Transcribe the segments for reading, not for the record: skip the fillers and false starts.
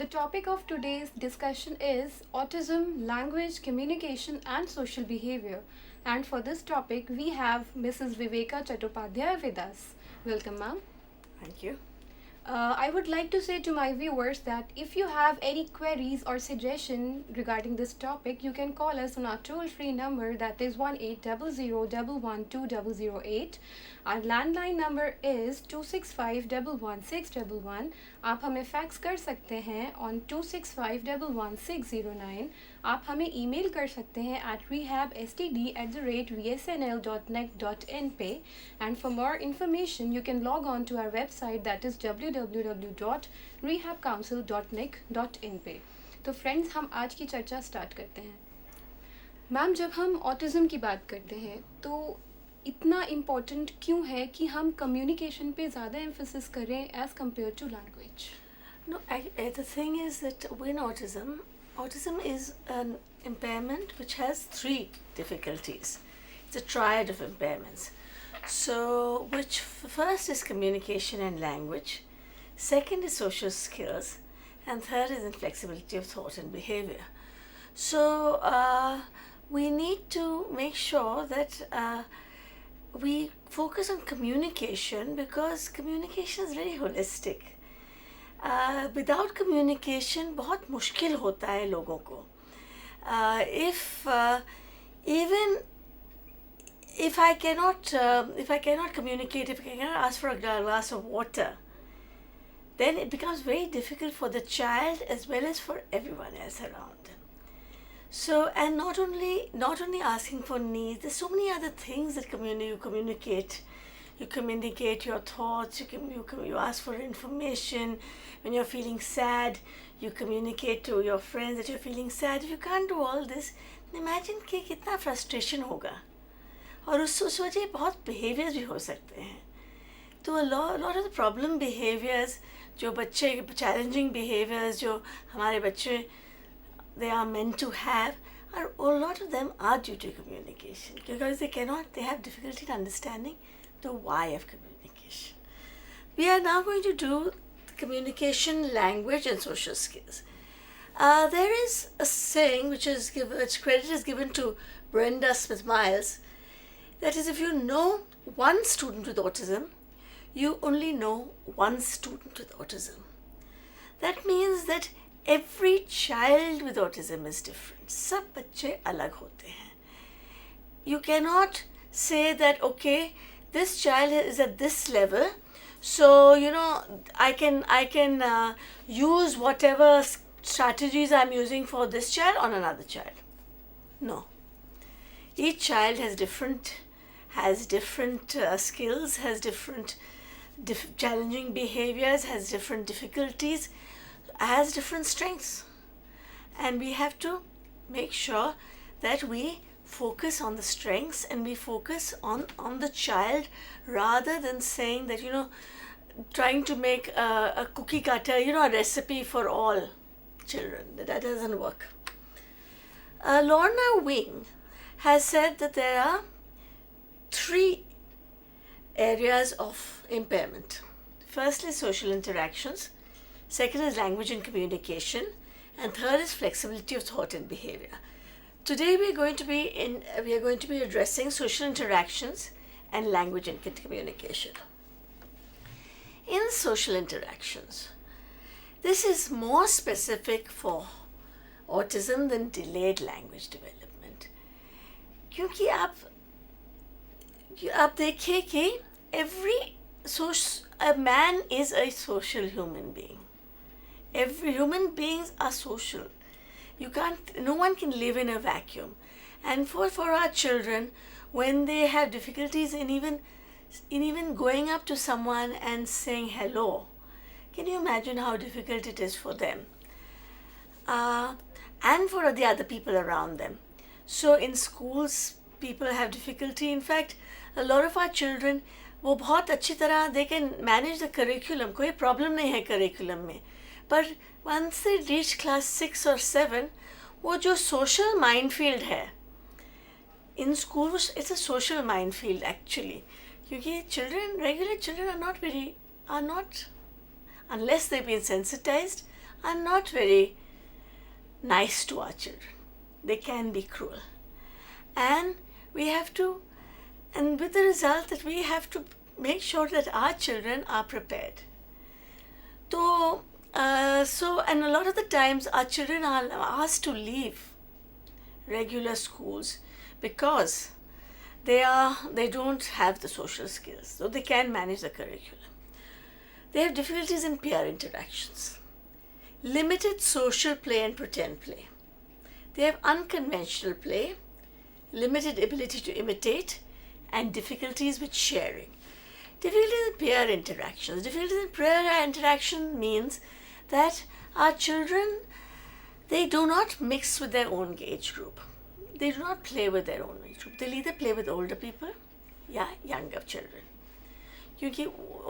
topic of today's discussion is autism, language, communication, and social behavior. And for this topic, we have Mrs. Viveka Chattopadhyay with us. Welcome, ma'am. Thank you. I would like to say to my viewers that if you have any queries or suggestion regarding this topic, you can call us on our toll-free number, that is 1800 Our landline number is 265 आप हमें fax कर सकते हैं on 265 आप हमें email कर सकते हैं at rehabstd@vsnl.net.in पे, and for more information you can log on to our website, that is www.rehabcouncil.nic.in पे. तो फ्रेंड्स, हम आज की चर्चा स्टार्ट करते हैं. मैम, जब हम ऑटिज़म की बात करते हैं तो इतना इम्पोर्टेंट क्यों है कि हम कम्युनिकेशन पे ज़्यादा एम्फेसिस करें as compare to language? No, the thing is that when autism is an impairment which has three difficulties. It's a triad of impairments. So, which first is communication and language, second is social skills, and third is inflexibility of thought and behavior. So, we need to make sure that we focus on communication, because communication is very holistic. Without communication बहुत मुश्किल होता है लोगों को. Even if I cannot communicate, if I cannot ask for a glass of water, then it becomes very difficult for the child as well as for everyone else around them. So, and not only asking for needs, there's so many other things that you communicate. You communicate your thoughts, you ask for information. When you're feeling sad, you communicate to your friends that you're feeling sad. If you can't do all this, imagine कि कितना frustration होगा. और उस वजह बहुत behaviors भी हो सकते हैं. तो a lot of the problem behaviors, जो बच्चे challenging behaviors जो हमारे बच्चे they are meant to have, a lot of them are due to communication, because they have difficulty in understanding the why of communication. We are now going to do communication, language, and social skills. There is a saying which credit is given to Brenda Smith Miles, that is, if you know one student with autism, you only know one student with autism. That means that every child with autism is different. सब बच्चे अलग होते हैं. You cannot say that, okay, this child is at this level, so I can use whatever strategies I'm using for this child on another child. No. Each child has different skills, has different challenging behaviors, has different difficulties, has different strengths, and we have to make sure that we focus on the strengths and we focus on the child, rather than saying that trying to make a cookie cutter a recipe for all children. That doesn't work. Lorna Wing has said that there are three areas of impairment. Firstly, social interactions. Second is language and communication, and third is flexibility of thought and behavior. Today we are going to be addressing social interactions and language and communication. In social interactions, this is more specific for autism than delayed language development. क्योंकि आप देखिए कि a man is a social human being. Every human beings are social. No one can live in a vacuum. And for our children, when they have difficulties in even going up to someone and saying hello, can you imagine how difficult it is for them? And for the other people around them. So in schools, people have difficulty. In fact, a lot of our children, वो बहुत अच्छी तरह they can manage the curriculum. कोई problem नहीं है curriculum में. But once they reach class 6 or 7, वो जो social minefield है, in schools it's a social minefield actually. क्योंकि regular children are not, unless they've been sensitized, are not very nice to our children. They can be cruel. And we have to, and with the result that we have to make sure that our children are prepared. And a lot of the times our children are asked to leave regular schools because they don't have the social skills, so they can manage the curriculum. They have difficulties in peer interactions, limited social play and pretend play. They have unconventional play, limited ability to imitate, and difficulties with sharing. Difficulties in peer interactions. Difficulties in peer interaction means that our children, they do not mix with their own age group. They do not play with their own age group. They'll either play with older people या younger children. क्योंकि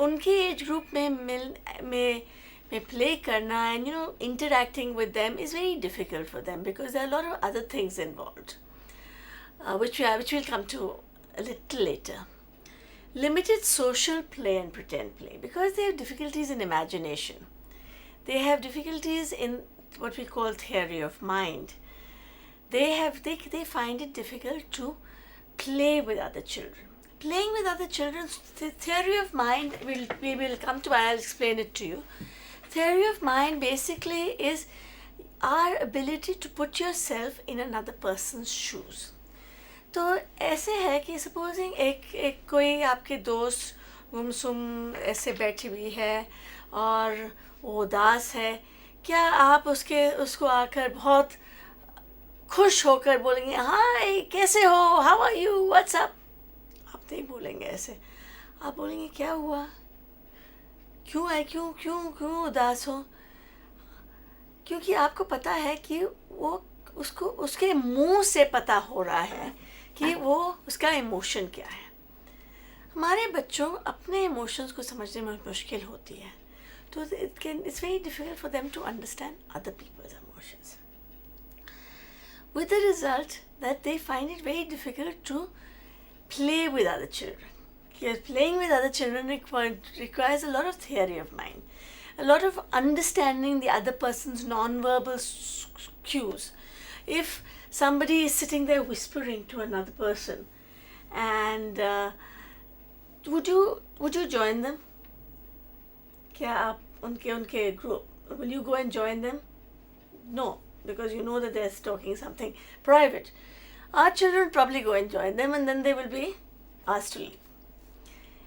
उनके age group में play करना and interacting with them is very difficult for them because there are a lot of other things involved, which we'll come to a little later. Limited social play and pretend play because they have difficulties in imagination. They have difficulties in what we call theory of mind. They find it difficult to play with other children. Playing with other children, the theory of mind, we will come to, I'll explain it to you. Theory of mind basically is our ability to put yourself in another person's shoes. तो ऐसे है कि supposing एक कोई आपके दोस्त गुमसुम ऐसे बैठी हुई है और वो उदास है, क्या आप उसको आकर बहुत खुश होकर बोलेंगे हाय कैसे हो, how are you, what's up? आप नहीं बोलेंगे ऐसे. आप बोलेंगे क्या हुआ, क्यों है, क्यों उदास हो? क्योंकि आपको पता है कि वो उसके मुंह से पता हो रहा है कि वो उसका इमोशन क्या है. हमारे बच्चों अपने इमोशंस को समझने में मुश्किल होती है, तो it's very difficult for them to understand other people's emotions, with the result that they find it very difficult to play with other children. Because playing with other children requires a lot of theory of mind, a lot of understanding the other person's non-verbal cues. If somebody is sitting there whispering to another person, and would you join them? क्या आप उनके group, will you go and join them? No, because you know that they're talking something private. Our children probably go and join them, and then they will be asked to leave,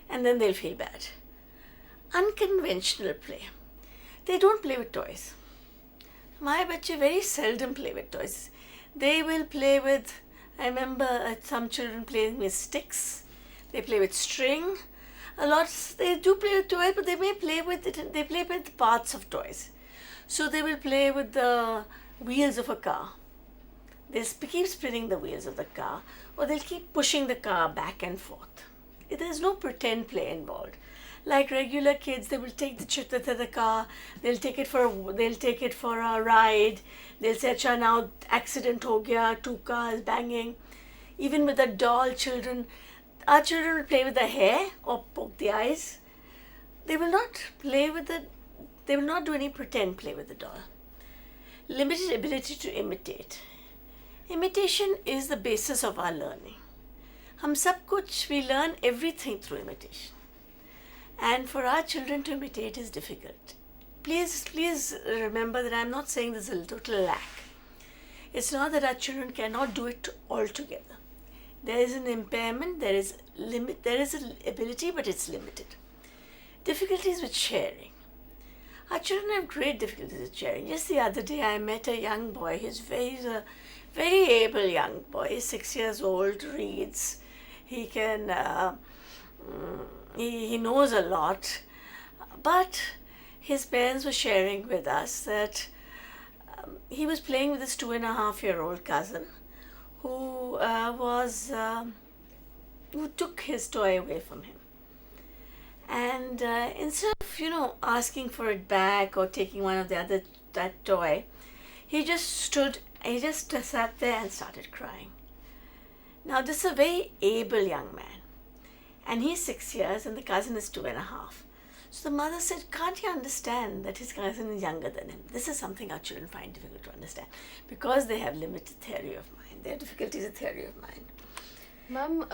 and then they'll feel bad. Unconventional play. They don't play with toys. My बच्चे very seldom play with toys. They will play with, I remember some children playing with sticks. They play with string. A lot, they do play with toys, but they may play with it. They play with parts of toys. So they will play with the wheels of a car. They'll keep spinning the wheels of the car, or they'll keep pushing the car back and forth. There's no pretend play involved. Like regular kids, they will take the car, they'll take it for a ride. They'll say, "Acha, now accident ho gaya, 2 cars banging." Even with the doll children, our children will play with the hair or poke the eyes. They will not do any pretend play with the doll. Limited ability to imitate. Imitation is the basis of our learning. We learn everything through imitation. And for our children to imitate is difficult. Please remember that I'm not saying there's a total lack. It's not that our children cannot do it altogether. There is an impairment, there is an ability, but it's limited. Difficulties with sharing. Our children have great difficulties with sharing. Just the other day I met a young boy. He's a very able young boy. He's 6 years old, reads. He can, he knows a lot. But his parents were sharing with us that he was playing with his 2.5-year-old cousin who took his toy away from him. And instead of, asking for it back or taking one of that toy, he just sat there and started crying. Now, this is a very able young man. And he's 6 years and the cousin is 2.5. So the mother said, can't he understand that his cousin is younger than him? This is something our children find difficult to understand because they have limited theory of mind. Their difficulty is a theory of mind. Ma'am,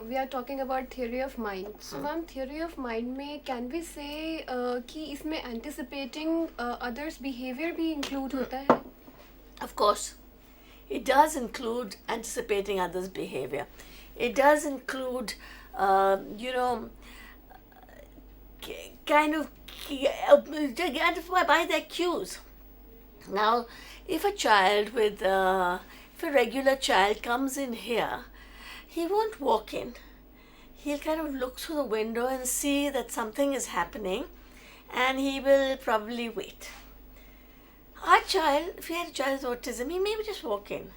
we are talking about theory of mind. So, ma'am, theory of mind में can we say कि इसमें anticipating others' behavior भी include होता है? Of course, it does include anticipating others' behavior. It does include, kind of by their cues. Now, if a child if a regular child comes in here, he won't walk in. He'll kind of look through the window and see that something is happening, and he will probably wait. Our child, if he had a child with autism, he may just walk in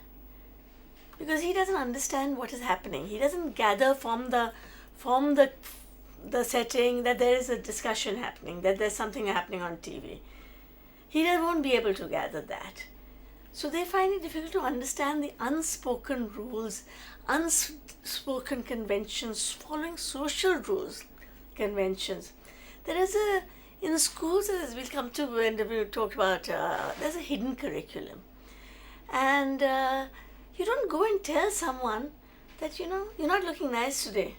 because he doesn't understand what is happening. He doesn't gather from the setting that there is a discussion happening, that there's something happening on TV. He won't be able to gather that. So they find it difficult to understand the unspoken rules, unspoken conventions, following social rules, conventions. There is in the schools, as we'll come to when we talk about, there's a hidden curriculum. And you don't go and tell someone that, you're not looking nice today.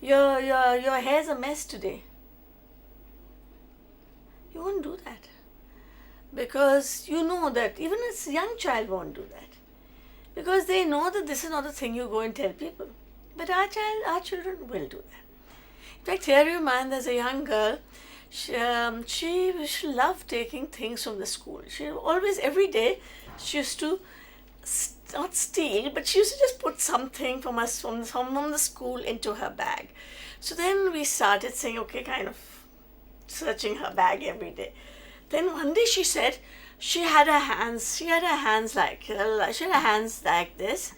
Your hair's a mess today. You won't do that. Because you know that even a young child won't do that. Because they know that this is not a thing you go and tell people. But our children will do that. In fact, theory of mind, there's a young girl, she loved taking things from the school. She always, every day, she used to not steal, but she used to just put something from the school into her bag. So then we started saying, okay, kind of searching her bag every day. Then one day she said she had her hands like this,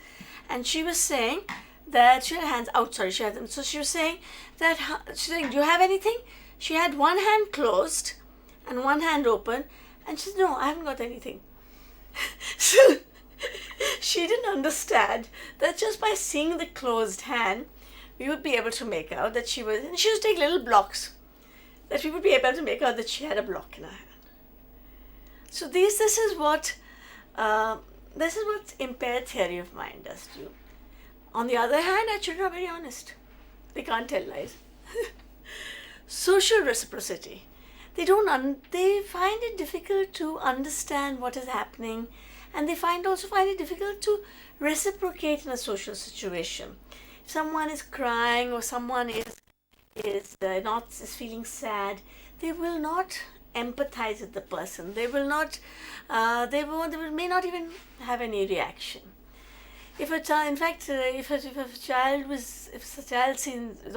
and she was saying that she had her hands out. Sorry, she had them. So she was saying that she's saying, "Do you have anything?" She had one hand closed and one hand open, and she said, "No, I haven't got anything." So she didn't understand that just by seeing the closed hand, we would be able to make out that she was. And she used to take little blocks, that we would be able to make out that she had a block in her hand. So this is what impaired theory of mind does to you. On the other hand, our children are very honest. They can't tell lies. Social reciprocity. They find it difficult to understand what is happening, and they also find it difficult to reciprocate in a social situation. If someone is crying or someone is feeling sad, they will not empathize with the person. They will not. May not even have any reaction. If a child sees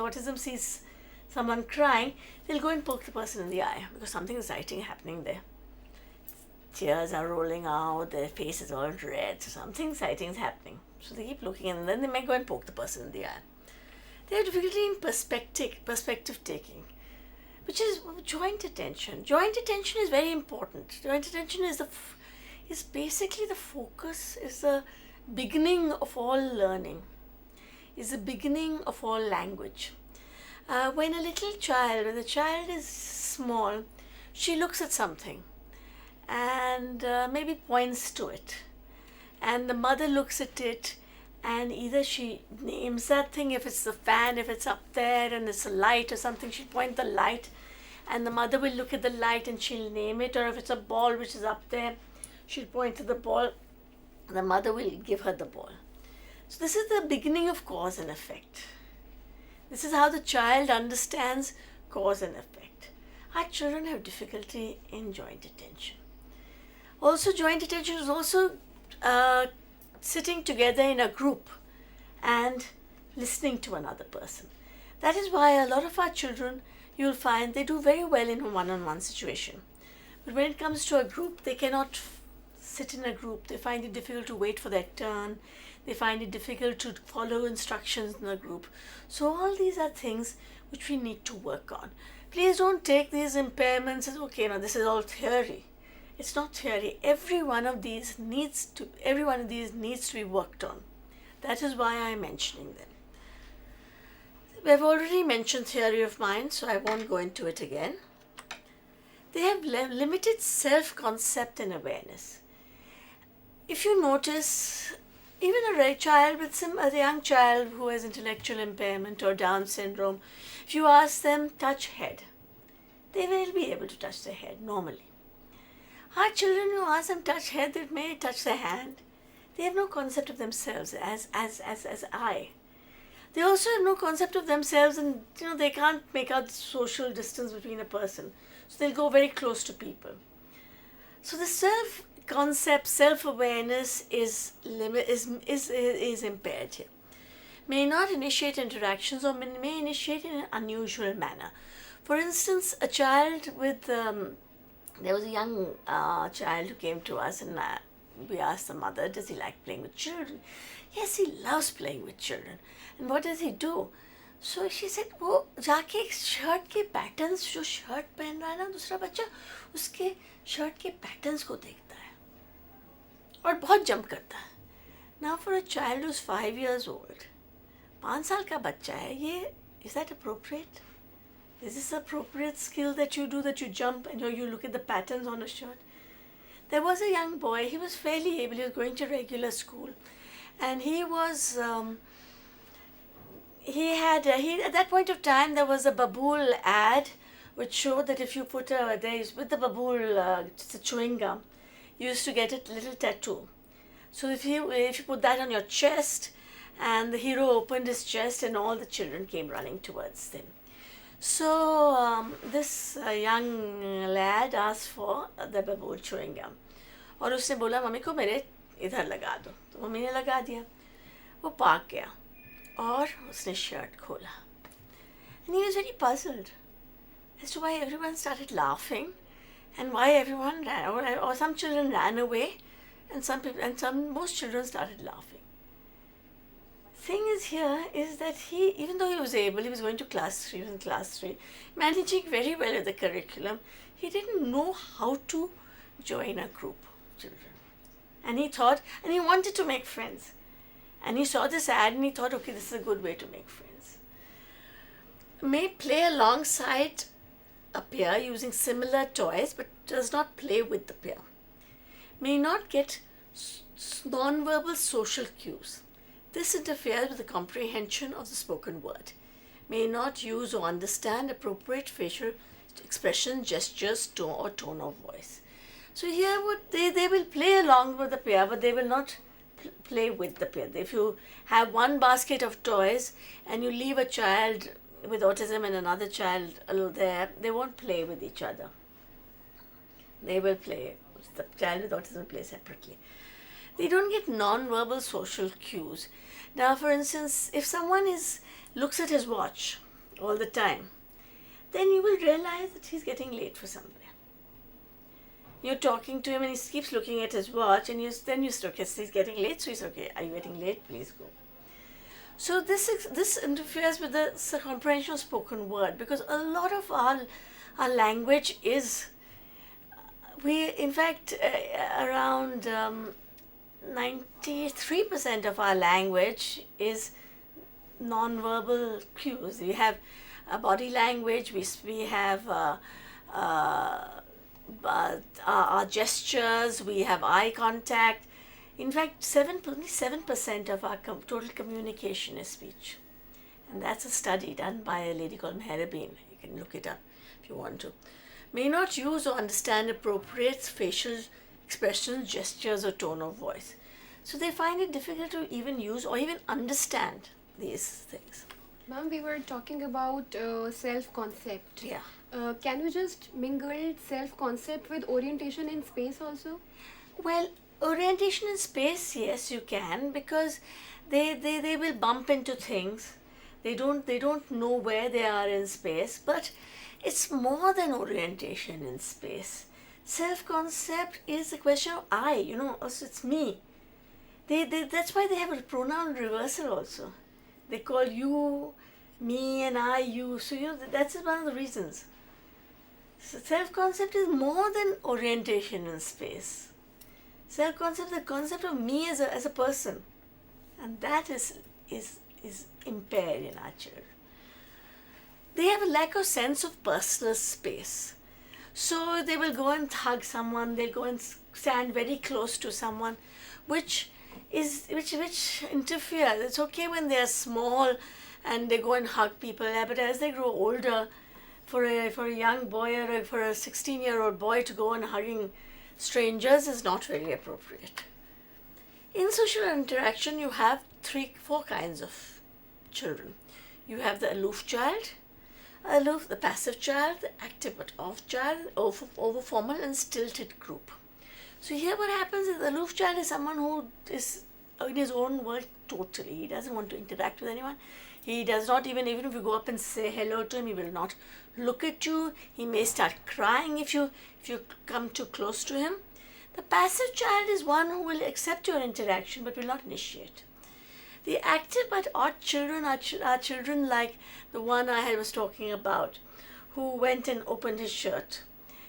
autism, sees someone crying, they'll go and poke the person in the eye because something exciting happening there. Tears are rolling out, their face is all red, so something exciting is happening. So they keep looking, and then they may go and poke the person in the eye. They have difficulty in perspective taking, which is joint attention. Joint attention is very important. Joint attention is basically the focus, is the beginning of all learning, is the beginning of all language. When the child is small, she looks at something and maybe points to it, and the mother looks at it, and either she names that thing, if it's the fan, if it's up there and it's a light or something, she'll point the light, and the mother will look at the light and she'll name it. Or if it's a ball which is up there, she'll point to the ball, the mother will give her the ball. So this is the beginning of cause and effect. This is how the child understands cause and effect. Our children have difficulty in joint attention. Also, joint attention is also sitting together in a group and listening to another person. That is why a lot of our children, you'll find, they do very well in a one-on-one situation. But when it comes to a group, they cannot sit in a group. They find it difficult to wait for their turn. They find it difficult to follow instructions in a group. So all these are things which we need to work on. Please don't take these impairments as, okay, now this is all theory. It's not theory. Every one of these needs to be worked on. That is why I am mentioning them. We've already mentioned theory of mind, so I won't go into it again. They have limited self-concept and awareness. If you notice, even a young child who has intellectual impairment or Down syndrome, if you ask them, touch head, they will be able to touch their head normally. Our children, you ask them touch head, they may touch their hand. They have no concept of themselves as I. They also have no concept of themselves, and they can't make out the social distance between a person. So they'll go very close to people. So the self-concept, self-awareness is impaired here. May not initiate interactions or may initiate in an unusual manner. For instance, a child with, there was a young child who came to us, and we asked the mother, does he like playing with children? Yes, he loves playing with children. And what does he do? So she said, वो जाके shirt के patterns, जो shirt पहन रहा है ना दूसरा बच्चा, उसके शर्ट के पैटर्न्स को देखता है और बहुत जंप करता है. Now for a child who's 5 years old, 5 साल का बच्चा है, ये, is that appropriate? Is this appropriate skill that you do, that you jump and you look at the patterns on a shirt? There was a young boy, he was fairly able, he was going to regular school, and he was, at that point of time there was a Babool ad which showed that if you put with the Babool, it's a chewing gum, you used to get a little tattoo. So if you put that on your chest, and the hero opened his chest and all the children came running towards him. So this young lad asked for the Babool chewing gum, और उसने बोला mummy को मेरे इधर लगा दो, तो mummy ने लगा दिया. वो भाग गया और उसने शर्ट खोला, and he was very puzzled as to why everyone started laughing and why everyone ran, or some children ran away, and most children started laughing. Thing is here is that even though he was able, he was going to class 3, he was in class 3, managing very well with the curriculum, he didn't know how to join a group of children. And he wanted to make friends. And he saw this ad and he thought, okay, this is a good way to make friends. May play alongside a peer using similar toys, but does not play with the peer. May not get non-verbal social cues. This interferes with the comprehension of the spoken word. May not use or understand appropriate facial expression, gestures, tone of voice. So here they will play along with the peer, but they will not play with the peer. If you have one basket of toys and you leave a child with autism and another child there, they won't play with each other. They will play. The child with autism play separately. They don't get non-verbal social cues. Now, for instance, if someone looks at his watch all the time, then you will realize that he's getting late for somewhere. You're talking to him and he keeps looking at his watch, and then you say, okay, so he's getting late, so he's okay. Are you getting late? Please go. So this interferes with the comprehension of spoken word, because a lot of our language is, in fact, around 93% of our language is non-verbal cues. We have body language, we have our gestures, we have eye contact. In fact, only 7% of our total communication is speech. And that's a study done by a lady called Meherabin. You can look it up if you want to. May not use or understand appropriate facial expressions, gestures, or tone of voice. So they find it difficult to even use or even understand these things. Ma'am, we were talking about self-concept. Yeah. Can we just mingle self-concept with orientation in space also? Well, orientation in space, yes, you can, because they will bump into things. They don't know where they are in space, but it's more than orientation in space. Self-concept is a question of I, also it's me. That's why they have a pronoun reversal also. They call you, me, and I, you. So, that's one of the reasons. So self-concept is more than orientation in space. Self-concept, the concept of me as a person. And that is impaired in our children. they have a lack of sense of personal space. So they will go and hug someone, they'll go and stand very close to someone, which which interferes. It's okay when they are small and they go and hug people, but as they grow older, for a young boy or for a 16-year-old boy to go and hugging strangers is not very appropriate. In social interaction, you have four kinds of children. You have the aloof child, the passive child, the active but off child, over formal and stilted group. So here what happens is the aloof child is someone who is in his own world totally. He doesn't want to interact with anyone. He does not even if you go up and say hello to him, he will not look at you. He may start crying if you come too close to him. The passive child is one who will accept your interaction but will not initiate. The active but odd children are children like the one I was talking about, who went and opened his shirt.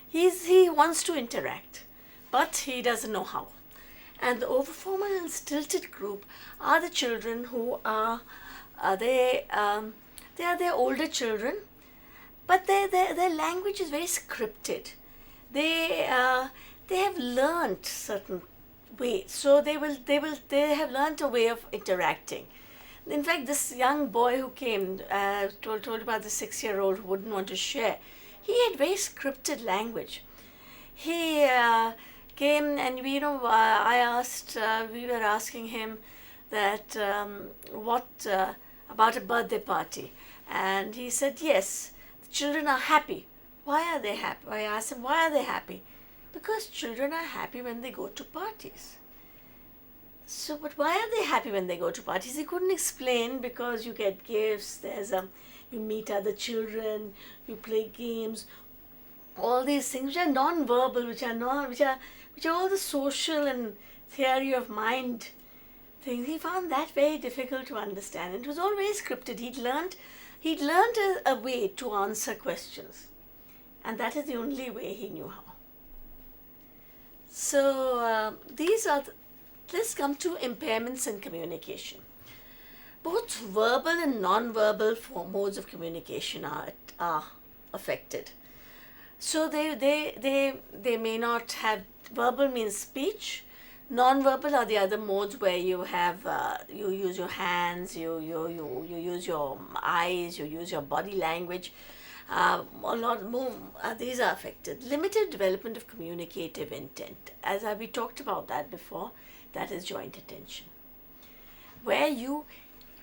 He wants to interact, but he doesn't know how. And the overformal and stilted group are the children who are they are their older children, but their language is very scripted. They have learned certain ways, so they have learned a way of interacting. In fact, this young boy who came, told about the 6-year-old who wouldn't want to share, he had very scripted language. He came and we were asking him that what about a birthday party, and he said yes, the children are happy. Why are they happy? I asked him, why are they happy? Because children are happy when they go to parties. So, but why are they happy when they go to parties? He couldn't explain. Because you get gifts, you meet other children, you play games, all these things which are non-verbal, which are all the social and theory of mind things. He found that very difficult to understand. It was all very scripted. He'd learned a way to answer questions, and that is the only way he knew how. So let's come to impairments in communication. Both verbal and non-verbal modes of communication are affected. So they may not have. Verbal means speech. Non-verbal are the other modes where you have you use your hands, you use your eyes, you use your body language. A lot more these are affected. Limited development of communicative intent, as we talked about that before. That is joint attention,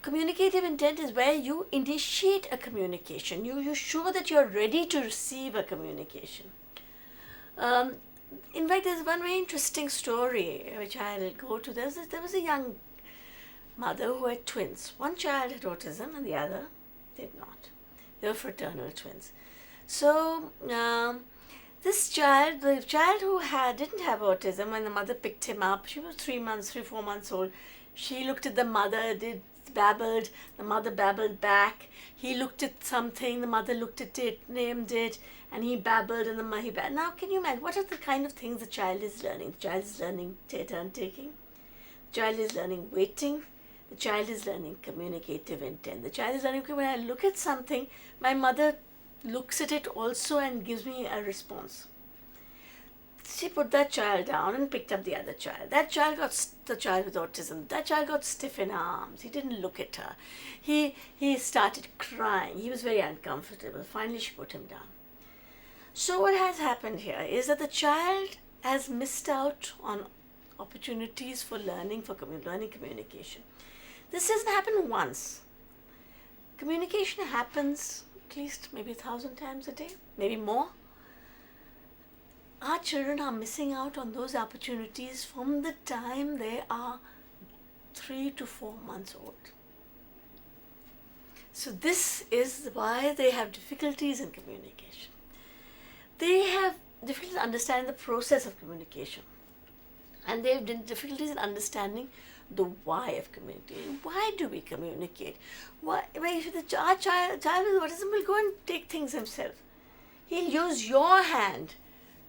communicative intent is where you initiate a communication. You show that you're ready to receive a communication. In fact, there's one very interesting story which I'll go to. There was a young mother who had twins. One child had autism and the other did not. They were fraternal twins. So this child, the child who didn't have autism, when the mother picked him up, she was 3-4 months old. She looked at the mother, babbled. The mother babbled back. He looked at something. The mother looked at it, named it, and he babbled, and he babbled. Now, can you imagine what are the kind of things the child is learning? The child is learning turn taking. The child is learning waiting. The child is learning communicative intent. The child is learning, when I look at something, my mother looks at it also and gives me a response. She put that child down and picked up the other child. That child the child with autism. That child got stiff in arms. He didn't look at her. He started crying. He was very uncomfortable. Finally, she put him down. So what has happened here is that the child has missed out on opportunities for learning communication. This doesn't happen once. Communication happens at least maybe 1,000 times a day, maybe more. Our children are missing out on those opportunities from the time they are 3 to 4 months old. So this is why they have difficulties in communication. They have difficulties in understanding the process of communication. And they have difficulties in understanding the why of communication. Why do we communicate? Our child with autism will go and take things himself. He'll use your hand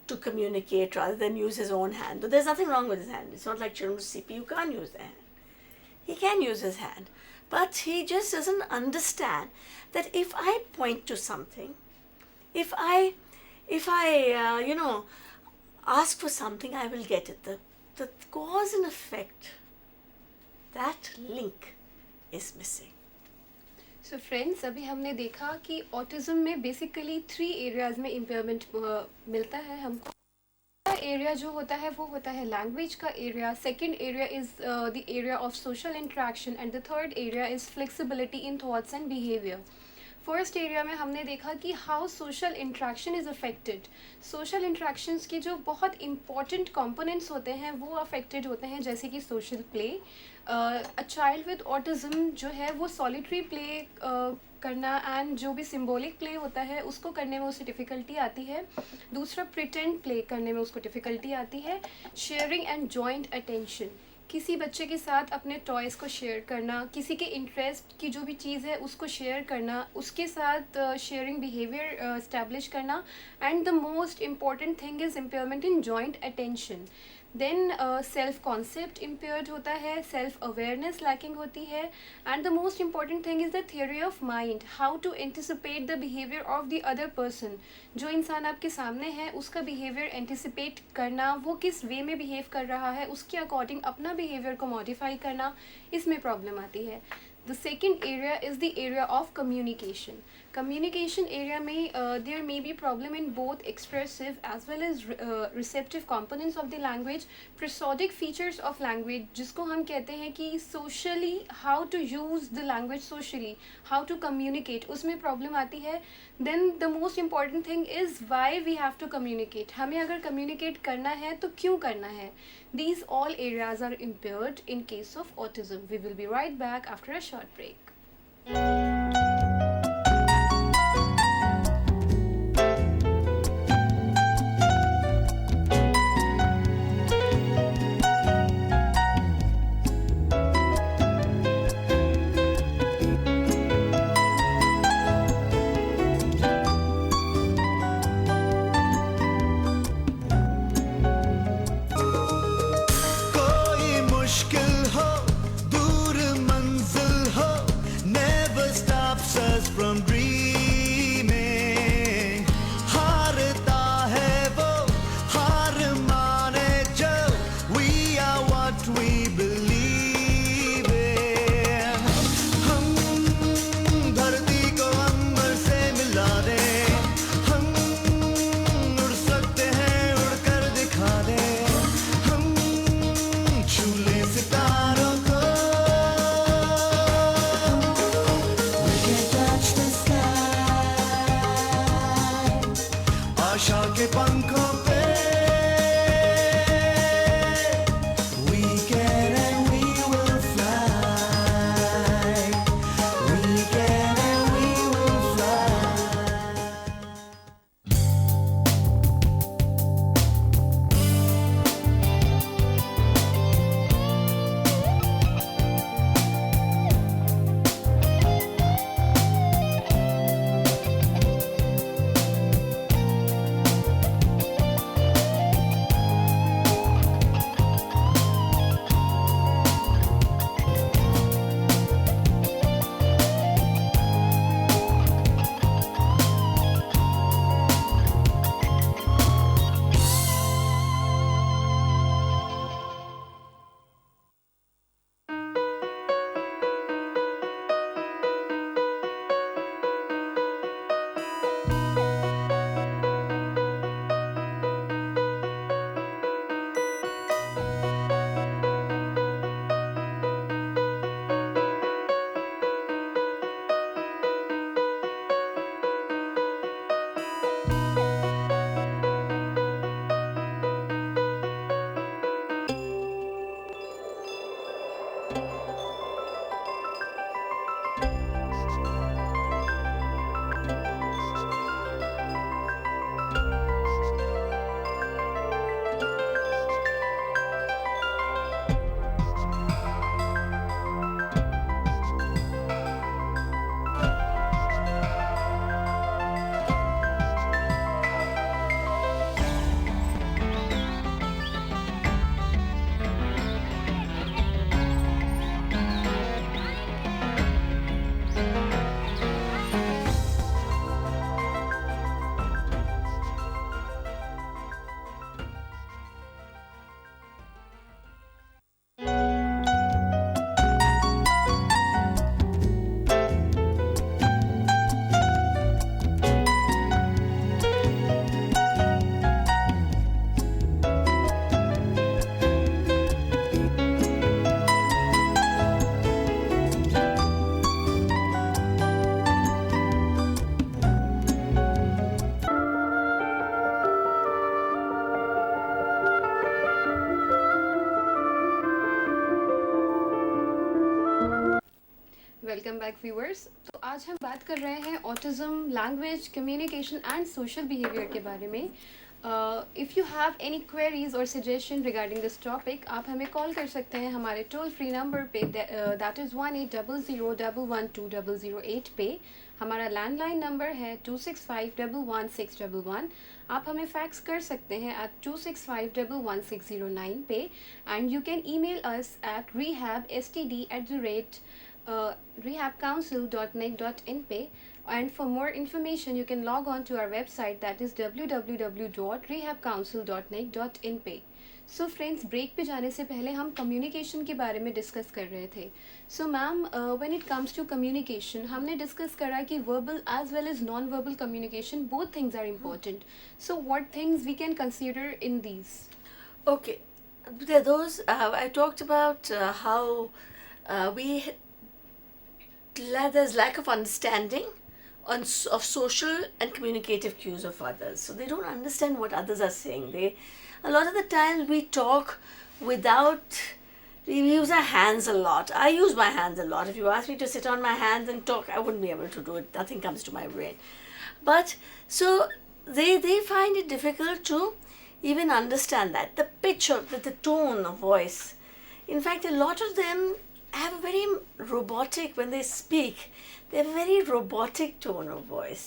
to communicate rather than use his own hand. Though there's nothing wrong with his hand. It's not like children with CP who can't use their hand. He can use his hand. But he just doesn't understand that if I point to something, if I ask for something, I will get it. The cause and effect, that link is missing. So friends, अभी हमने देखा कि autism में basically 3 areas में impairment मिलता है हमको. Area जो होता है वो होता है लैंग्वेज का area, second area is the area of social interaction and the third area is flexibility in thoughts and behaviour. First area में हमने देखा कि how social interaction is affected. Social interactions के जो बहुत इंपॉर्टेंट कंपोनेंट्स होते हैं वो अफेक्टेड होते हैं, जैसे कि social play. A child with autism जो है वो सॉलिटरी प्ले करना एंड जो भी सिंबॉलिक प्ले होता है उसको करने में उसे डिफ़िकल्टी आती है. दूसरा, प्रिटेंड प्ले करने में उसको डिफ़िकल्टी आती है. शेयरिंग एंड जॉइंट अटेंशन, किसी बच्चे के साथ अपने टॉयज़ को शेयर करना, किसी के इंटरेस्ट की जो भी चीज़ है उसको शेयर करना, उसके साथ शेयरिंग बिहेवियर इस्टेब्लिश करना. And the most important thing is impairment in joint attention. Then self concept impaired होता है, सेल्फ अवेयरनेस लैकिंग होती है. And the most important thing is the theory of mind, how to anticipate the behaviour of the other person. जो इंसान आपके सामने है उसका बिहेवियर एंटिसिपेट करना, वो किस वे में बिहेव कर रहा है उसके अकॉर्डिंग अपना बिहेवियर को मॉडिफाई करना, इसमें प्रॉब्लम आती है. The second area is the area of communication. Communication area में there may be problem in both expressive as well as receptive components of the language. Prosodic features of language, जिसको हम कहते हैं कि socially how to use the language socially, how to communicate, उसमें problem आती है. Then the most important thing is why we have to communicate. हमें अगर communicate करना है तो क्यों करना है. These all areas are impaired in case of autism. We will be right back after a short break. कोई मुश्किल हो, दूर मंजिल हो, never stops us from dreaming. हारता है वो, हार माने जो, we are what we believe in. हम धरती को अंबर से मिला दें, हम उड़ सकते हैं, उड़कर दिखा दें, हम छू लें सितारों को. We can touch the sky. आशा के पंखों पे we can and we will fly. We can and we will fly. Welcome back viewers. तो आज हम बात कर रहे हैं autism, language, communication and social behaviour के बारे में। If you have any queries और सजेशन रिगार्डिंग दिस टॉपिक, आप हमें कॉल कर सकते हैं हमारे टोल फ्री नंबर पे, दैट इज़ 1800112008 पे। हमारा लैंडलाइन नंबर है 265111611। आप हमें फैक्स कर सकते हैं at 265111609 पे, and you can email us at rehabstd@rehabcouncil.nic.in पे। And for more information, you can log on to our website, that is www.rehabcouncil.nic.in पे। सो फ्रेंड्स, ब्रेक पे जाने से पहले हम कम्युनिकेशन के बारे में डिस्कस कर रहे थे। So ma'am, when it comes to communication, हमने डिस्कस करा कि verbal as well as non verbal communication, both things are important. So what things we can consider in these? Okay, there are those I talked about how there's lack of understanding of social and communicative cues of others. So they don't understand what others are saying. A lot of the times we talk we use our hands a lot. I use my hands a lot. If you ask me to sit on my hands and talk, I wouldn't be able to do it. Nothing comes to my brain. But so they find it difficult to even understand that. The pitch of the tone of voice. In fact, a lot of them have a very robotic, when they speak, they have a very robotic tone of voice.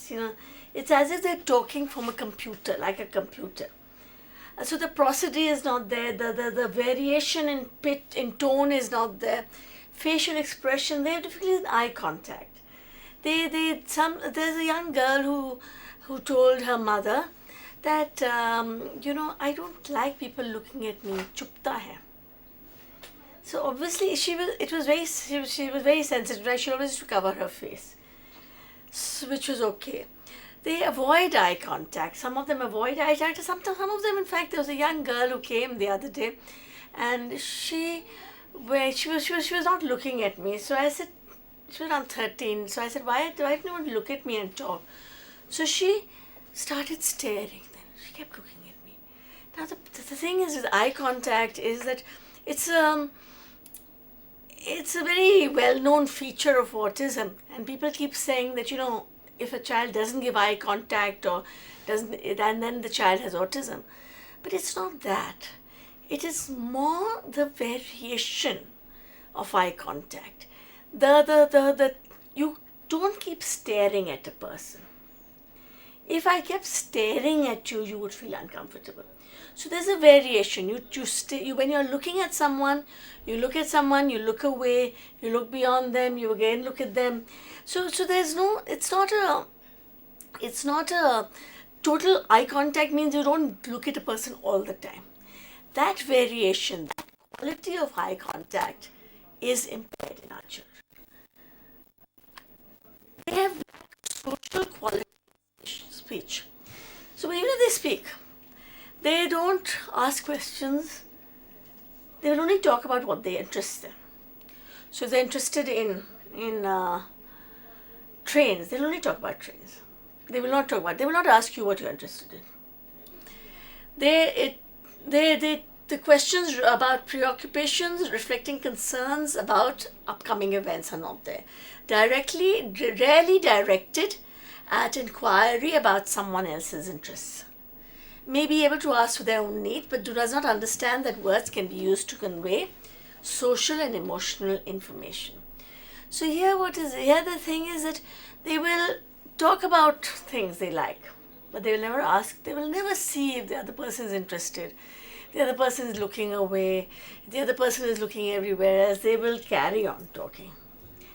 It's as if they're talking from a computer, like a computer. So the prosody is not there, the variation in pitch, in tone is not there. Facial expression, they have difficulty with eye contact. There's a young girl who told her mother that, I don't like people looking at me, chupta hai. So obviously she was very sensitive, right? She always used to cover her face, which was okay. They avoid eye contact. Some of them avoid eye contact. Some of them, in fact, there was a young girl who came the other day, and she was not looking at me. So I said, she was around 13. So I said, why do you want to look at me and talk? So she started staring. Then she kept looking at me. Now the thing is with eye contact is that it's a very well-known feature of autism, and people keep saying that, if a child doesn't give eye contact or doesn't, and then the child has autism. But it's not that. It is more the variation of eye contact. You don't keep staring at a person. If I kept staring at you, you would feel uncomfortable. So there's a variation. When you're looking at someone, you look at someone, you look away, you look beyond them, you again look at them. So there's no, it's not a total eye contact means you don't look at a person all the time. That variation, that quality of eye contact is impaired in our children. They have social quality speech. So even if they speak, they don't ask questions. They will only talk about what they interest them. So if they're interested in trains, they'll only talk about trains. They will not ask you what you're interested in. The questions about preoccupations, reflecting concerns about upcoming events are not there. Rarely directed at inquiry about someone else's interests. May be able to ask for their own need, but does not understand that words can be used to convey social and emotional information. So here the thing is that they will talk about things they like, but they will never ask, they will never see if the other person is interested. The other person is looking away, the other person is looking everywhere else. They will carry on talking,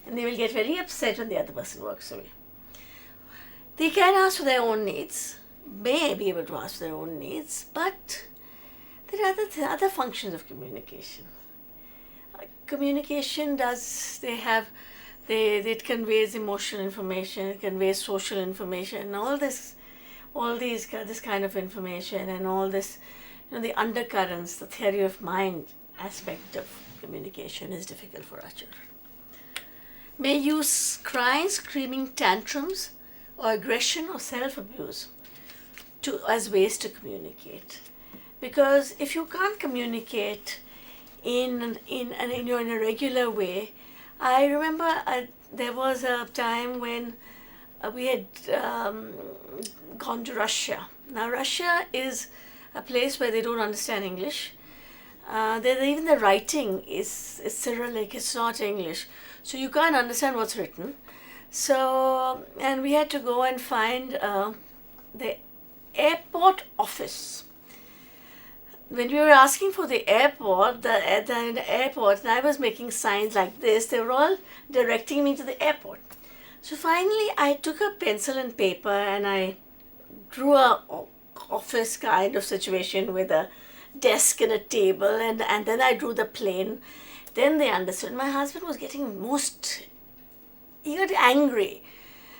and they will get very upset when the other person walks away. They can ask for their own needs, may be able to ask for their own needs, but there are other functions of communication. Communication it conveys emotional information, it conveys social information, and this kind of information, and all this, the undercurrents, the theory of mind aspect of communication is difficult for our children. May use crying, screaming, tantrums, or aggression or self-abuse as ways to communicate. Because if you can't communicate in a regular way, I remember there was a time when we had gone to Russia. Now, Russia is a place where they don't understand English. Even the writing is Cyrillic, it's not English. So you can't understand what's written. So, and we had to go and find the airport office. When we were asking for the airport, the airport, and I was making signs like this, they were all directing me to the airport. So finally, I took a pencil and paper and I drew a office kind of situation with a desk and a table, and then I drew the plane. Then they understood. My husband was getting he got angry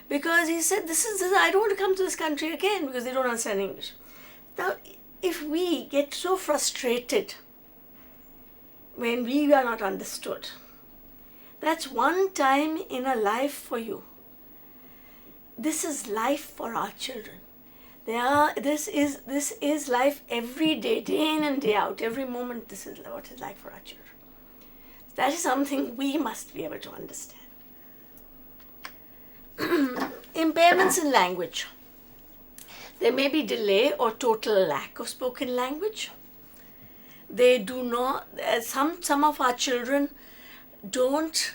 because he said, this I don't want to come to this country again because they don't understand English. Now, if we get so frustrated when we are not understood, that's one time in a life for you. This is life for our children. This is life every day, day in and day out, every moment. This is what it's like for our children. That is something we must be able to understand. Impairments in language. There may be delay or total lack of spoken language. They do not. Some of our children don't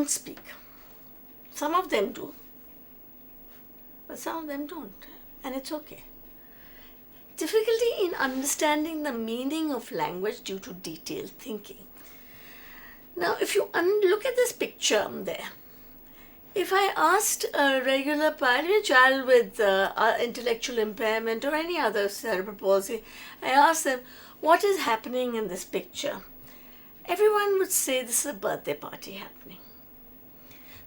speak. Some of them do, but some of them don't, and it's okay. Difficulty in understanding the meaning of language due to detailed thinking. Now, if you look at this picture there, if I asked a regular child with intellectual impairment or any other cerebral palsy, I asked them, what is happening in this picture? Everyone would say this is a birthday party happening.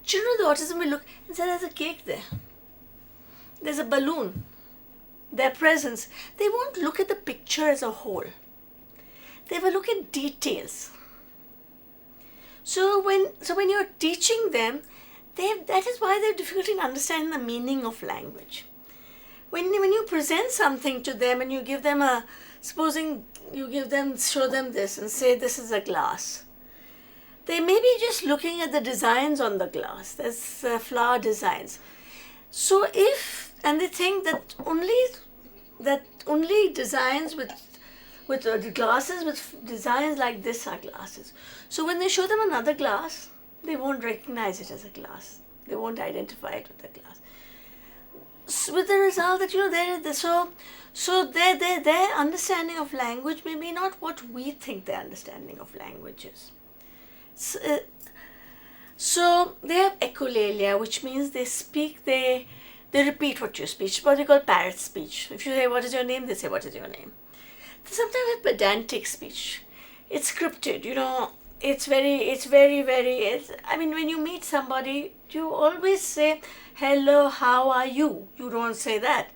Children with autism will look and say, there's a cake there. There's a balloon. Their presence. They won't look at the picture as a whole. They will look at details. So when you're teaching them, that is why they have difficulty in understanding the meaning of language. When you present something to them and you give them show them this and say this is a glass. They may be just looking at the designs on the glass. There's flower designs. So and they think that only designs with glasses with designs like this are glasses. So when they show them another glass, they won't recognize it as a glass. They won't identify it with a glass. So with the result that their understanding of language may be not what we think their understanding of language is. So they have echolalia, which means they speak, they repeat what you speak, what we call parrot speech. If you say, what is your name? They say, what is your name? They sometimes have pedantic speech. It's scripted, it's very, when you meet somebody, you always say, hello, how are you? You don't say that.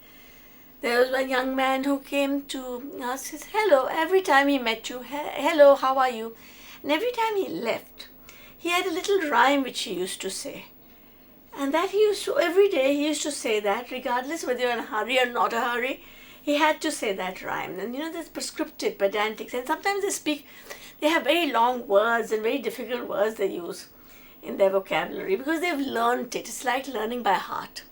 There was one young man who came to us, says, hello, every time he met you, hello, how are you? And every time he left, he had a little rhyme which he used to say. And that every day he used to say that, regardless whether you're in a hurry or not a hurry, he had to say that rhyme. And there's prescriptive, pedantic, and sometimes they have very long words and very difficult words they use in their vocabulary because they've learned it. It's like learning by heart.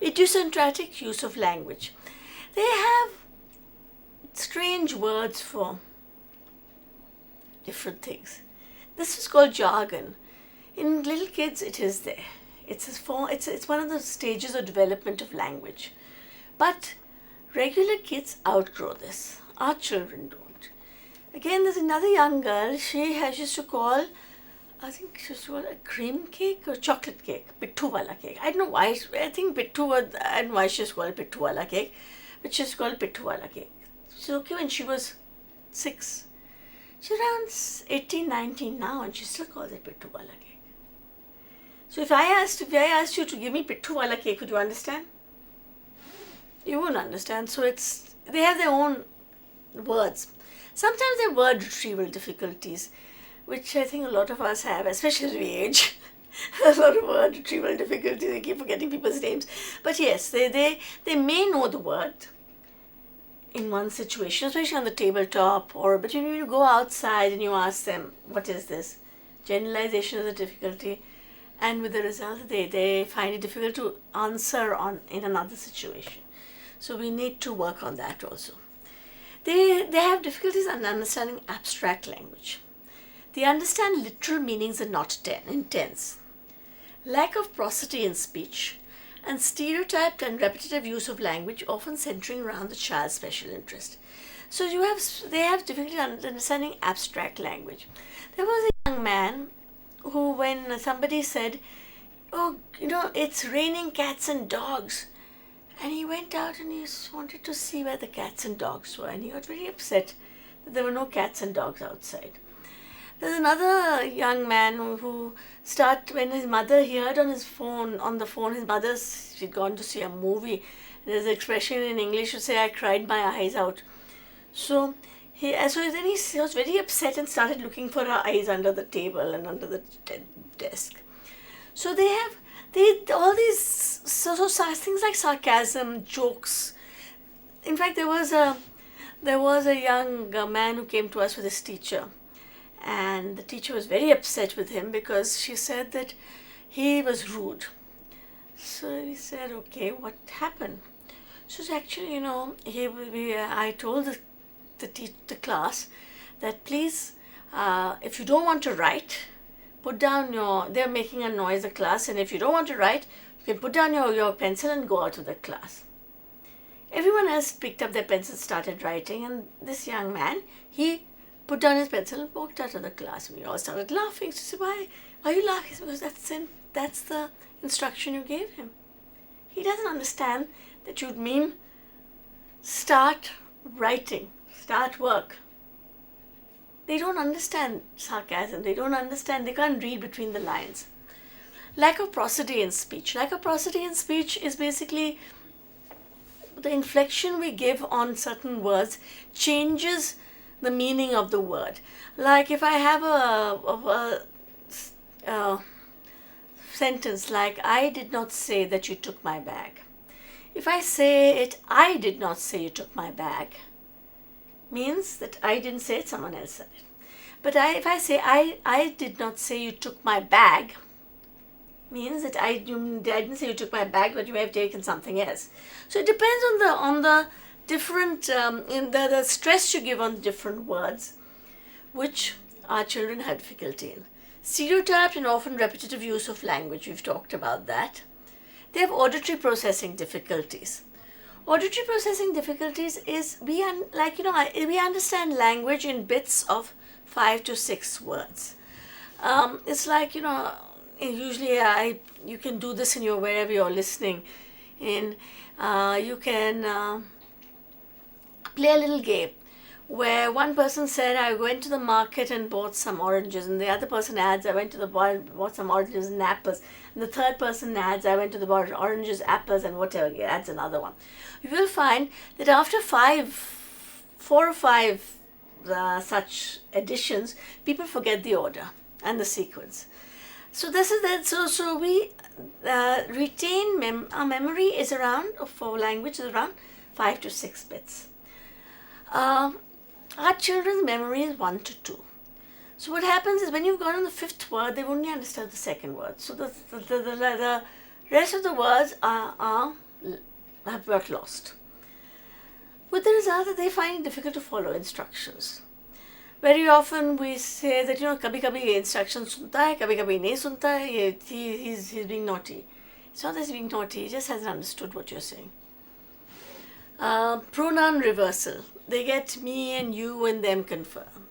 Idiosyncratic use of language. They have strange words for different things. This is called jargon. In little kids, it is there. It's one of the stages of development of language. But regular kids outgrow this. Our children don't. Again, there's another young girl. She used to call, I think she used to call a cream cake or chocolate cake, pittu wala cake. I don't know why. I think pittu, I don't know why she used to call it pittu wala cake, but she used to call it pittu wala cake. So okay, when she was 6. She's around 18, 19 now, and she still calls it pittu wala cake. So if I asked you to give me pittu wala cake, would you understand? You won't understand. So they have their own words. Sometimes they have word retrieval difficulties, which I think a lot of us have, especially as we age. A lot of word retrieval difficulties. They keep forgetting people's names. But yes, they may know the word in one situation, especially on the tabletop, but when you go outside and you ask them, what is this? Generalization is a difficulty, and with the result, they find it difficult to answer in another situation. So we need to work on that also. They have difficulties in understanding abstract language. They understand literal meanings and not intense. Lack of prosody in speech, and stereotyped and repetitive use of language, often centering around the child's special interest. So they have difficulty understanding abstract language. There was a young man who, when somebody said, "Oh, it's raining cats and dogs," and he went out and he wanted to see where the cats and dogs were, and he got very upset that there were no cats and dogs outside. There's another young man who when his mother, he heard on the phone, his mother, she'd gone to see a movie. There's an expression in English to say, "I cried my eyes out." So then he was very upset and started looking for her eyes under the table and under the desk. So they all these so things like sarcasm, jokes. In fact, there was a young man who came to us with his teacher, and the teacher was very upset with him because she said that he was rude. So we said, "Okay, what happened?" So actually, I told the class that please, if you don't want to write, put down they're making a noise, the class, and if you don't want to write, you can put down your pencil and go out of the class. Everyone else picked up their pencil, started writing, and this young man, he put down his pencil and walked out of the class. We all started laughing. She said, "Why are you laughing?" Because that's the instruction you gave him. He doesn't understand that you'd mean start writing, start work. They don't understand sarcasm. They can't read between the lines. Lack of prosody in speech. Lack of prosody in speech is basically the inflection we give on certain words changes the meaning of the word. Like if I have a sentence like, "I did not say that you took my bag." If I say it, "I did not say you took my bag," means that I didn't say it, someone else said it. But if I say, I did not say you took my bag, means that I didn't say you took my bag, but you may have taken something else. So it depends on the different, in the stress you give on different words, which our children have difficulty in. Stereotyped and often repetitive use of language, we've talked about that. They have auditory processing difficulties. Auditory processing difficulties is, we understand language in bits of 5 to 6 words. It's like, usually you can do this in wherever you're listening. You can play a little game where one person said, "I went to the market and bought some oranges," and the other person adds, "I went to the bought some oranges and apples," and the third person adds, "I went to the bought oranges, apples," and whatever, adds another one. You will find that after 4 or 5 such additions, people forget the order and the sequence. So this is that. So we retain our memory is around, for language is around 5 to 6 bits. Our children's memory is 1 to 2. So what happens is when you've got on the 5th word, they've only understood the 2nd word. So the rest of the words have got lost. With the result that they find it difficult to follow instructions. Very often we say that, kabhi kabhi instructions sunta hai, kabhi kabhi nahi sunta hai, he's being naughty. It's not that he's being naughty, he just hasn't understood what you're saying. Pronoun reversal. They get me and you and them confirm.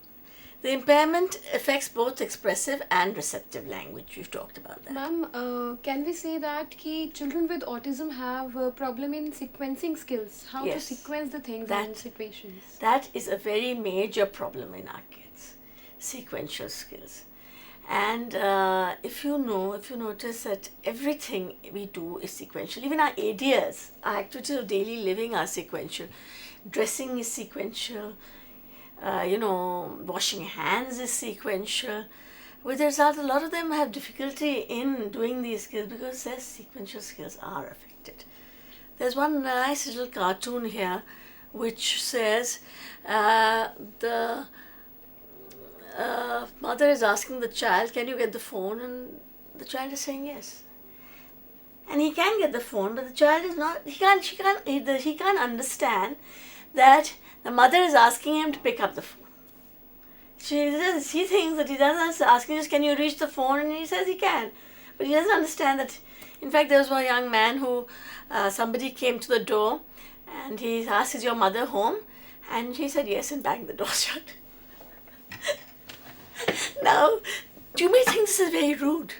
The impairment affects both expressive and receptive language. We've talked about that. Ma'am, can we say that children with autism have a problem in sequencing skills? How to sequence the things and situations? That is a very major problem in our kids. Sequential skills. And if you notice that everything we do is sequential, even our ideas, our activities of daily living are sequential. Dressing is sequential. Washing hands is sequential. With the result, a lot of them have difficulty in doing these skills because their sequential skills are affected. There's one nice little cartoon here which says the mother is asking the child, can you get the phone? And the child is saying yes. And he can get the phone, but the child is not, he can't understand that the mother is asking him to pick up the phone. He thinks that he doesn't ask him just, can you reach the phone? And he says he can. But he doesn't understand that. In fact, there was one young man who, somebody came to the door and he asked, is your mother home? And he said yes and banged the door shut. Now, you may think this is very rude,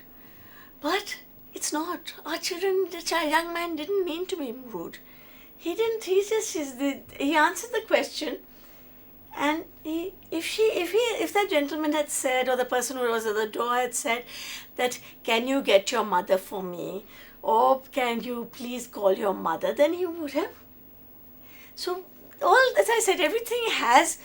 but it's not. Our children, young man didn't mean to be rude. He didn't, he answered the question. And if that gentleman had said, or the person who was at the door had said that, can you get your mother for me? Or can you please call your mother? Then he would have. So, all, as I said, everything has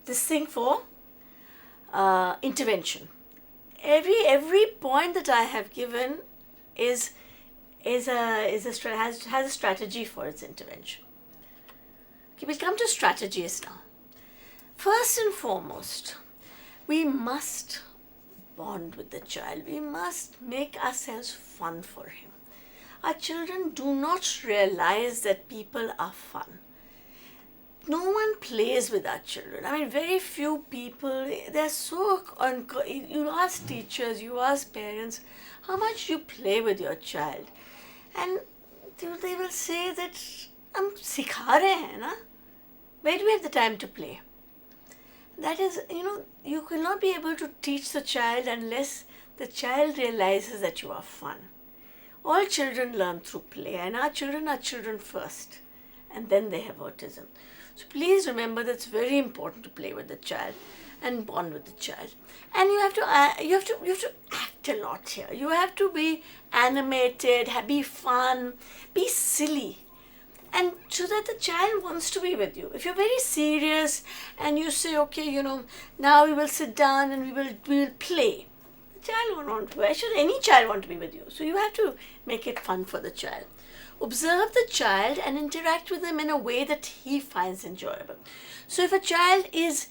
this thing for intervention. Every point that I have given has a strategy for its intervention. Okay, we'll come to strategies now. First and foremost, we must bond with the child. We must make ourselves fun for him. Our children do not realize that people are fun. No one plays with our children. I mean, very few people, they're so, you ask teachers, you ask parents, how much you play with your child? And they will say that, hum sikha rahe hain na? Where do we have the time to play? That is, you will not be able to teach the child unless the child realizes that you are fun. All children learn through play, and our children are children first, and then they have autism. So please remember that it's very important to play with the child and bond with the child. And you have to act a lot here. You have to be animated, be fun, be silly, and so that the child wants to be with you. If you're very serious and you say, okay, now we will sit down and we will play, the child won't want to. Why should any child want to be with you? So you have to make it fun for the child. Observe the child and interact with him in a way that he finds enjoyable. So if a child is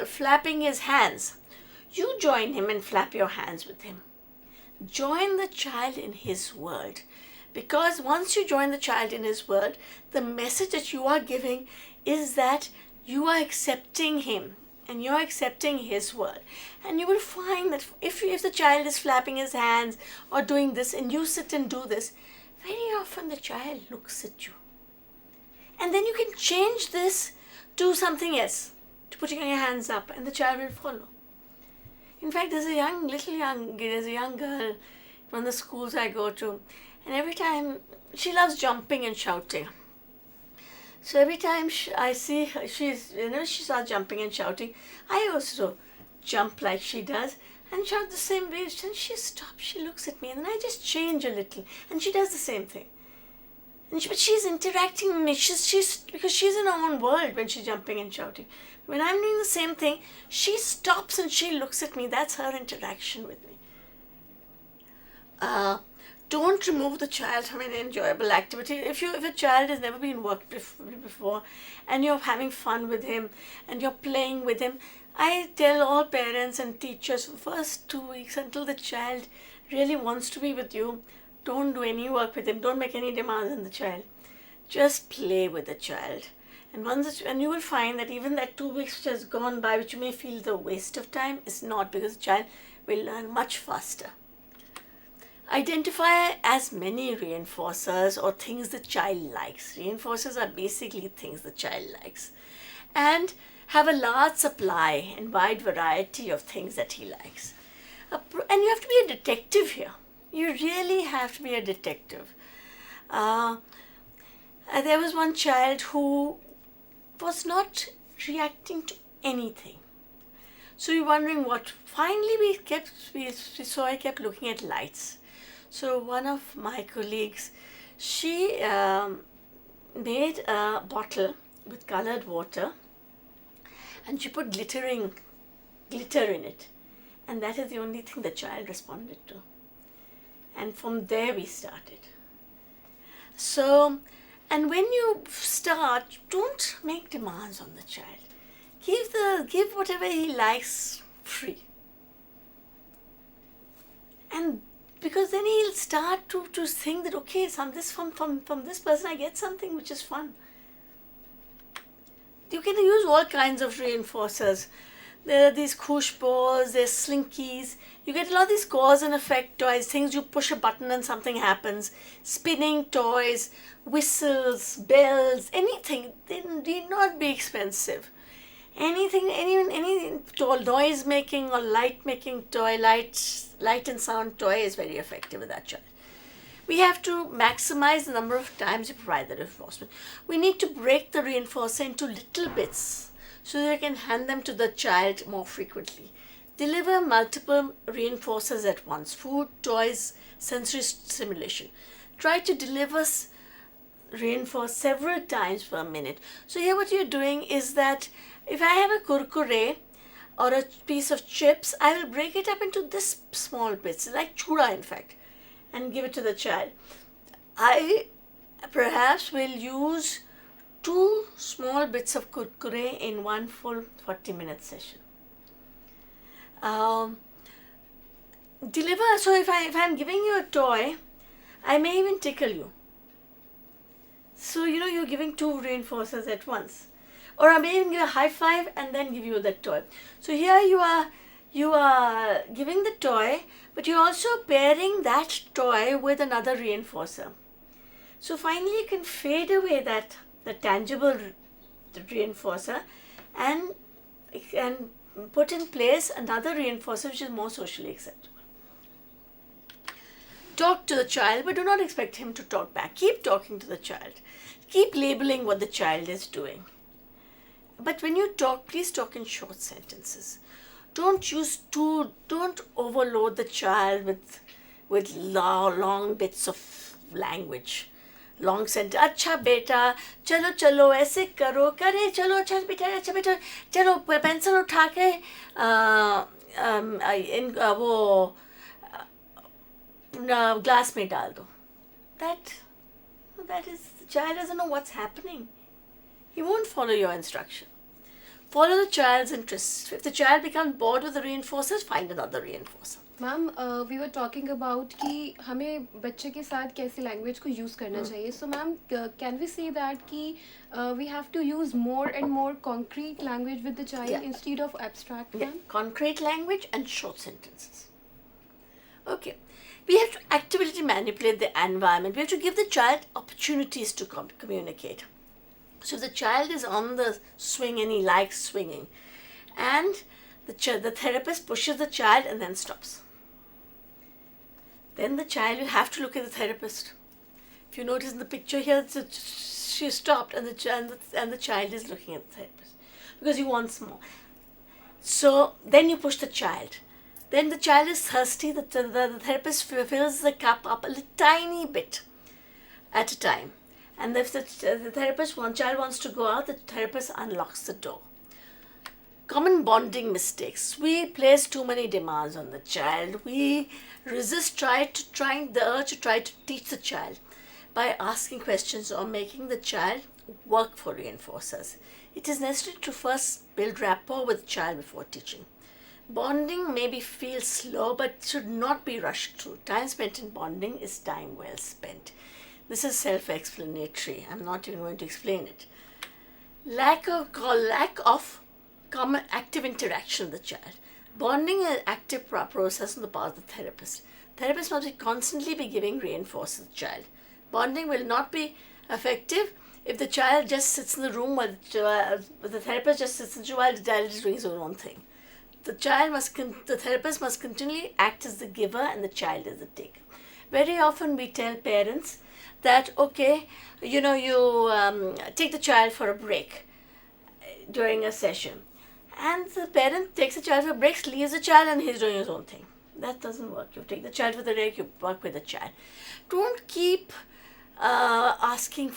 flapping his hands, you join him and flap your hands with him. Join the child in his world. Because once you join the child in his world, the message that you are giving is that you are accepting him and you're accepting his world. And you will find that if the child is flapping his hands or doing this and you sit and do this, very often the child looks at you. And then you can change this to something else, to putting your hands up, and the child will follow. In fact, there's a young girl, one of the schools I go to, and every time she loves jumping and shouting. So every time I see her, she starts jumping and shouting, I also jump like she does and shout the same way. And she stops, she looks at me, and then I just change a little, and she does the same thing. But she's interacting with me, because she's in her own world when she's jumping and shouting. When I'm doing the same thing, she stops and she looks at me. That's her interaction with me. Don't remove the child from an enjoyable activity. If a child has never been worked before and you're having fun with him and you're playing with him, I tell all parents and teachers, for the first 2 weeks, until the child really wants to be with you, don't do any work with him. Don't make any demands on the child. Just play with the child. And you will find that even that 2 weeks which has gone by, which you may feel the waste of time, is not, because the child will learn much faster. Identify as many reinforcers or things the child likes. Reinforcers are basically things the child likes. And have a large supply and wide variety of things that he likes. And you have to be a detective here. You really have to be a detective. There was one child who was not reacting to anything. So you're wondering what. Finally, we saw I kept looking at lights. So one of my colleagues, she made a bottle with colored water, and she put glitter in it, and that is the only thing the child responded to. And from there we started. So And when you start, don't make demands on the child. Give whatever he likes free. And because then he'll start to think that, okay, from this person I get something which is fun. You can use all kinds of reinforcers. There are these khush balls, there's slinkies. You get a lot of these cause and effect toys, things you push a button and something happens. Spinning toys, whistles, bells, anything. They need not be expensive. Anything, any noise making or light making toy, light and sound toy is very effective with that child. We have to maximize the number of times you provide the reinforcement. We need to break the reinforcer into little bits so that we can hand them to the child more frequently. Deliver multiple reinforcers at once: food, toys, sensory stimulation. Try to deliver reinforce several times per minute. So here what you're doing is that if I have a kurkure or a piece of chips, I will break it up into this small bits, like chura in fact, and give it to the child. I perhaps will use 2 small bits of kurkure in one full 40-minute session. Deliver, so if I'm giving you a toy, I may even tickle you. So you're giving 2 reinforcers at once. Or I may even give a high five and then give you the toy. So here you are giving the toy, but you're also pairing that toy with another reinforcer. So finally you can fade away the tangible reinforcer and put in place another reinforcer which is more socially acceptable. Talk to the child, but do not expect him to talk back. Keep talking to the child. Keep labeling what the child is doing. But when you talk, please talk in short sentences. Don't overload the child with long bits of language. Long sentence. Acha beta, chalo, aise karo, kare, chalo, acha beta, chalo, pencil utha ke, वो glass में डाल दो. That is, the child doesn't know what's happening. He won't follow your instruction. Follow the child's interests. If the child becomes bored with the reinforcers, find another reinforcer. Ma'am we were talking about कि हमें बच्चे के साथ कैसी language को use करना चाहिए. So ma'am can we say that कि we have to use more and more concrete language with the child instead of abstract. Concrete language and short sentences. Okay. We have to actively manipulate the environment. We have to give the child opportunities to communicate. So if the child is on the swing and he likes swinging, and the therapist pushes the child and then stops, then the child will have to look at the therapist. If you notice in the picture here, she stopped and the child is looking at the therapist because he wants more. So then you push the child. Then the child is thirsty. The therapist fills the cup up a tiny bit at a time. And if the child wants to go out, the therapist unlocks the door. Common bonding mistakes. We place too many demands on the child. We resist the urge to try to teach the child by asking questions or making the child work for reinforcers. It is necessary to first build rapport with the child before teaching. Bonding maybe feels slow, but should not be rushed through. Time spent in bonding is time well spent. This is self-explanatory. I'm not even going to explain it. Lack of common active interaction with the child. Bonding is an active process on the part of the therapist. Therapist must constantly be giving reinforcement to the child. Bonding will not be effective if the child just sits in the room while the therapist just sits in the room while the child is doing his own thing. The therapist must continually act as the giver and the child as the taker. Very often we tell parents that, okay, you take the child for a break during a session. And the parent takes the child for a break, leaves the child, and he's doing his own thing. That doesn't work. You take the child for the break, you work with the child. Don't keep asking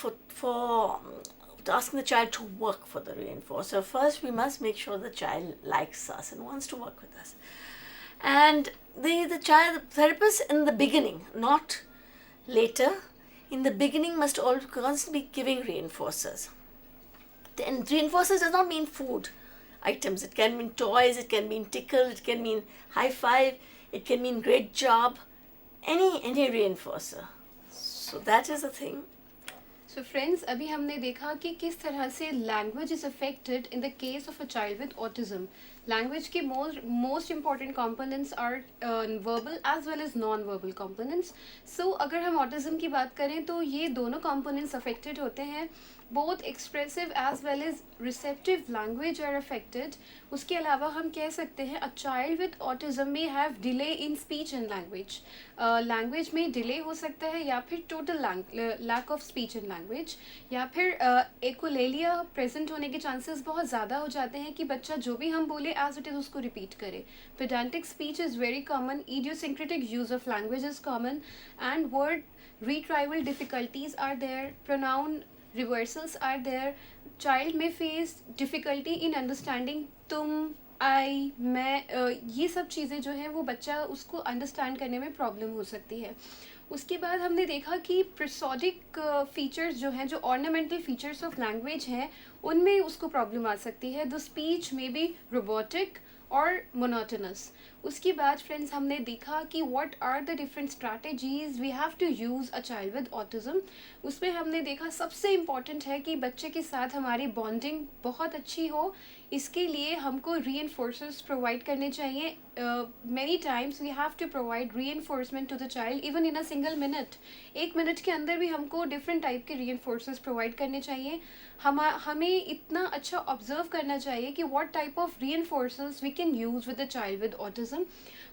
the child to work for the reinforcer. First, we must make sure the child likes us and wants to work with us. And the therapist in the beginning, not later, in the beginning must always constantly be giving reinforcers. And reinforcers does not mean food items. It can mean toys, it can mean tickle, it can mean high five, it can mean great job, any reinforcer. So that is the thing. So friends, अभी हमने देखा कि किस तरह से language is affected in the case of a child with autism. Language के most important components are verbal as well as non verbal components. So अगर हम ऑटिज्म की बात करें तो ये दोनों कंपोनेंट्स अफेक्टेड होते हैं. Both expressive as well as receptive language are affected. उसके अलावा हम कह सकते हैं अ चाइल्ड विद ऑटिज्म में have delay in speech and language. Language में डिले हो सकता है या फिर total lack of speech and language, या फिर एकोलेलिया प्रेजेंट होने के चांसेस बहुत ज़्यादा हो जाते हैं कि बच्चा जो भी हम बोले एज इट इज़ उसको रिपीट करे. Pedantic speech is very common, idiosyncratic use of language is common, and word retrieval difficulties are there, pronoun reversals are there. Child may face difficulty in understanding तुम, आई, मैं, ये सब चीज़ें जो हैं वो बच्चा उसको अंडरस्टैंड करने में प्रॉब्लम हो सकती है. उसके बाद हमने देखा कि प्रोसोडिक फीचर्स जो हैं, जो ऑर्नामेंटल फीचर्स ऑफ लैंग्वेज हैं, उनमें उसको प्रॉब्लम आ सकती है. द स्पीच में बी रोबोटिक और मोनोटोनस. उसके बाद फ्रेंड्स हमने देखा कि what are the different strategies we have to use a child with autism. उसमें हमने देखा सबसे इम्पॉर्टेंट है कि बच्चे के साथ हमारी बॉन्डिंग बहुत अच्छी हो. इसके लिए हमको रीइंफोर्सर्स प्रोवाइड करने चाहिए. Many times we have to provide reinforcement to the child even in a single minute. 1 minute के अंदर भी हमको डिफरेंट टाइप के रीइंफोर्सर्स प्रोवाइड करने चाहिए. हमें इतना अच्छा ऑब्जर्व करना चाहिए कि what type of reinforcers we can use with the child with autism.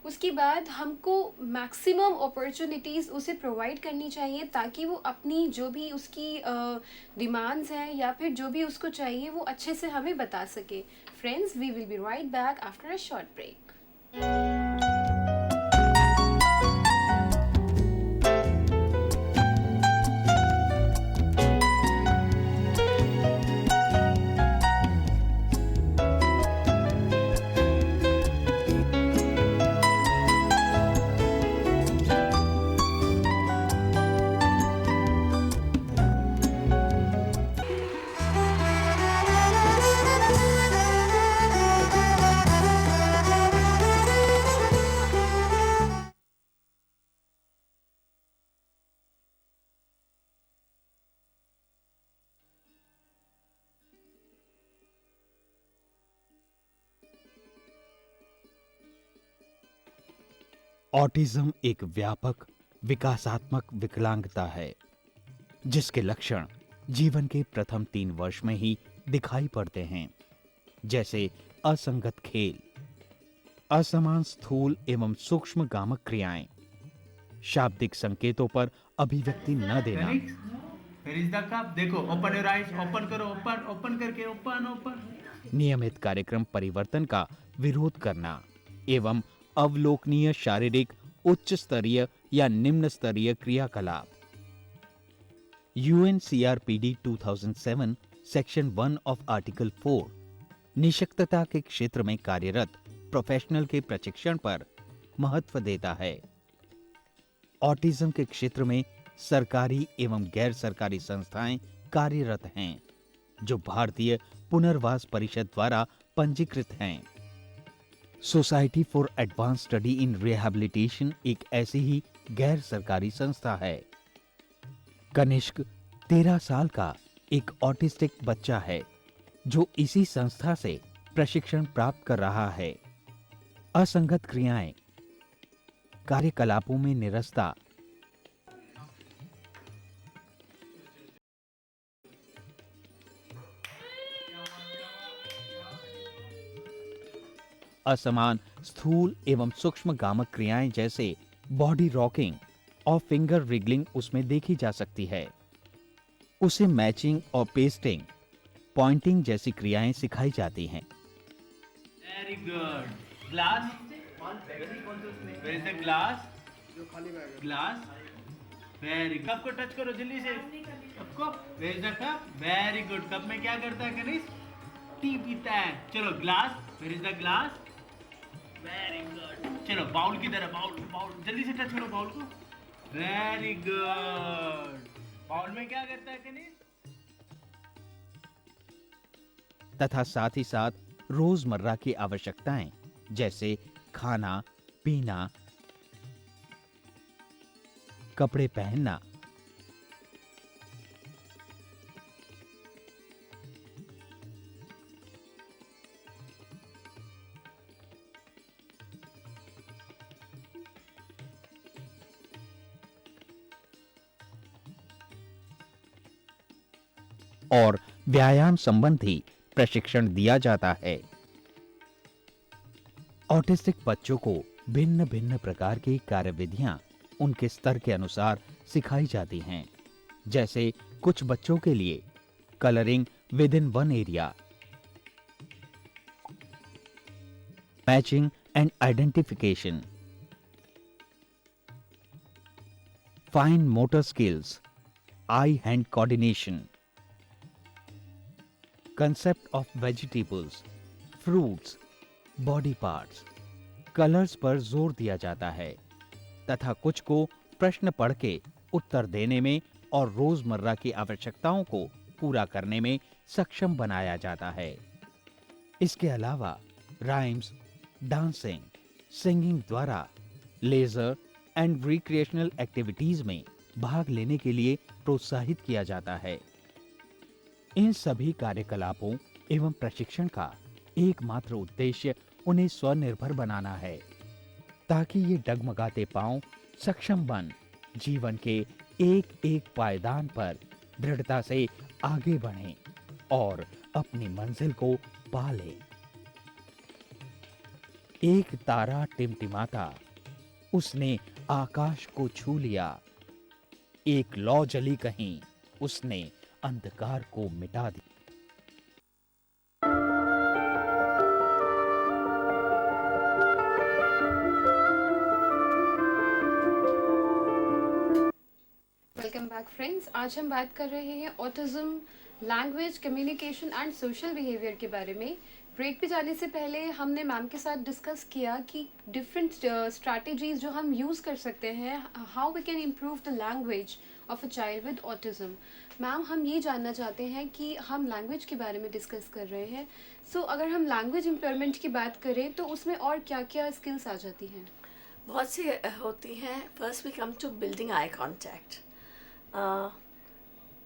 उसके बाद हमको मैक्सिमम अपॉर्चुनिटीज़ उसे प्रोवाइड करनी चाहिए ताकि वो अपनी जो भी उसकी डिमांड्स हैं या फिर जो भी उसको चाहिए वो अच्छे से हमें बता सके. Friends, we will be right back after a short break. Autism एक व्यापक विकासात्मक विकलांगता है जिसके लक्षण जीवन के प्रथम 3 वर्ष में ही दिखाई पड़ते हैं, जैसे असंगत खेल, असमान स्थूल एवं सूक्ष्म गामक क्रियाएं, शाब्दिक संकेतों पर अभिव्यक्ति न देना. Where is the cup? देखो, open your eyes, open करो, open करके, open. नियमित कार्यक्रम परिवर्तन का विरोध करना एवं अवलोकनीय शारीरिक उच्च स्तरीय या निम्न स्तरीय क्रियाकलाप. UNCRPD 2007 सेक्शन 1 ऑफ आर्टिकल 4 निशक्तता के क्षेत्र में कार्यरत प्रोफेशनल के प्रशिक्षण पर महत्व देता है. ऑटिज्म के क्षेत्र में सरकारी एवं गैर सरकारी संस्थाएं कार्यरत हैं जो भारतीय पुनर्वास परिषद द्वारा पंजीकृत हैं. Society for advance study in rehabilitation एक ऐसी ही गैर सरकारी संस्था है. कनिष्क 13 साल का एक ऑटिस्टिक बच्चा है जो इसी संस्था से प्रशिक्षण प्राप्त कर रहा है. असंगत क्रियाएं, कार्यकलापों में निरस्ता, असमान स्थूल एवं सूक्ष्म गामक क्रियाएं जैसे बॉडी रॉकिंग और फिंगर रिगलिंग उसमें देखी जा सकती है. उसे मैचिंग और पेस्टिंग, पॉइंटिंग जैसी क्रियाएं सिखाई जाती हैं. Very good. Glass. Where is the glass? Glass. Very good. Cup को टच करो जल्दी से. कप को. Where is the cup? Very good. Cup में क्या करता है कनिष्क? टी पीता है. चलो glass. Where is the glass? Very good. चलो बाउल की तरह, बाउल जल्दी से टच करो बाउल को. Very good. बाउल में क्या करता है कनीज? तथा साथ ही साथ रोजमर्रा की आवश्यकताएं जैसे खाना, पीना, कपड़े पहनना, और व्यायाम संबंधी प्रशिक्षण दिया जाता है। ऑटिस्टिक बच्चों को भिन्न भिन्न प्रकार की कार्यविधियां उनके स्तर के अनुसार सिखाई जाती हैं। जैसे कुछ बच्चों के लिए colouring with in one area, matching and identification, fine motor skills, I hand coordination, concept of vegetables, fruits, body parts, colours पर जोर दिया जाता है तथा कुछ को प्रश्न पढ़ के उत्तर देने में और रोजमर्रा की आवश्यकताओं को पूरा करने में सक्षम बनाया जाता है। इसके अलावा राइम्स, डांसिंग, सिंगिंग द्वारा लेजर एंड रिक्रिएशनल एक्टिविटीज में भाग लेने के लिए प्रोत्साहित किया जाता है। इन सभी कार्यकलापों एवं प्रशिक्षण का एकमात्र उद्देश्य उन्हें स्वनिर्भर बनाना है ताकि ये डगमगाते पांव सक्षम बन जीवन के एक एक पायदान पर दृढ़ता से आगे बढ़ें और अपनी मंजिल को पा लें। एक तारा टिमटिमाता, उसने आकाश को छू लिया। एक लौ जली कहीं, उसने अंधकार को मिटा दिया। Welcome back friends. आज हम बात कर रहे हैं autism, language, communication and social behaviour के बारे में। ब्रेक पे जाने से पहले हमने मैम के साथ डिस्कस किया कि डिफरेंट स्ट्रैटेजीज जो हम यूज़ कर सकते हैं, how we can improve the language of a child with autism. Ma'am, हम ये जानना चाहते हैं कि हम लैंग्वेज के बारे में डिस्कस कर रहे हैं, सो अगर हम लैंग्वेज इम्प्रूवमेंट की बात करें तो उसमें और क्या क्या स्किल्स आ जाती हैं? बहुत सी होती हैं. First we come to building eye contact.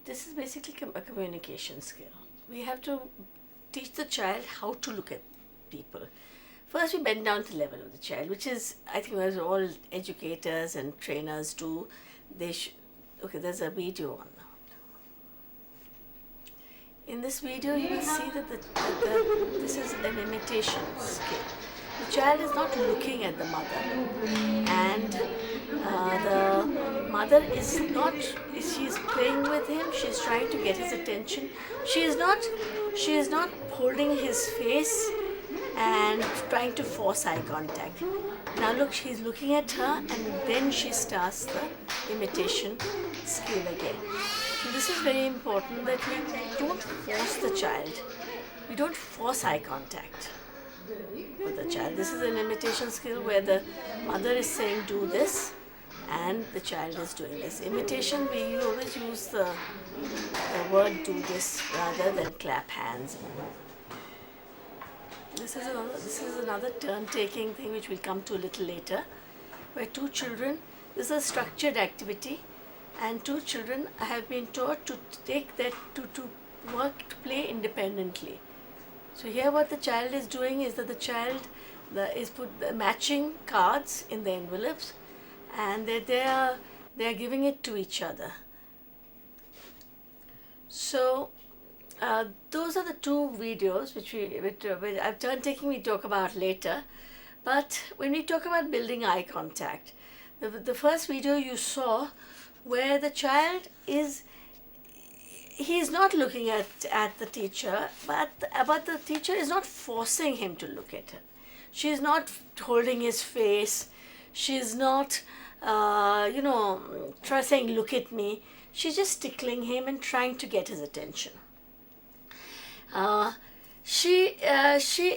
This is basically a communication skill. We have to teach the child how to look at people. First, we bend down to the level of the child, which is, I think, as all educators and trainers do. Okay, there's a video on now. In this video, you will see that this is an imitation skill. The child is not looking at the mother, and the mother is not. She is playing with him. She is trying to get his attention. She is not holding his face and trying to force eye contact. Now look, she's looking at her, and then she starts the imitation skill again. So this is very important that we don't force the child. We don't force eye contact with the child. This is an imitation skill where the mother is saying do this and the child is doing this. Imitation, we always use the word do this rather than clap hands. This is another turn-taking thing which we'll come to a little later, where two children, this is a structured activity, and two children have been taught to take that to work, to play independently. So here what the child is doing is that the child is put the matching cards in the envelopes, and they are giving it to each other. So those are the two videos which I've turn-taking we talk about later. But when we talk about building eye contact, the first video you saw where the child he is not looking at the teacher, but the teacher is not forcing him to look at her. She is not holding his face. She is not, saying, look at me. She's just tickling him and trying to get his attention.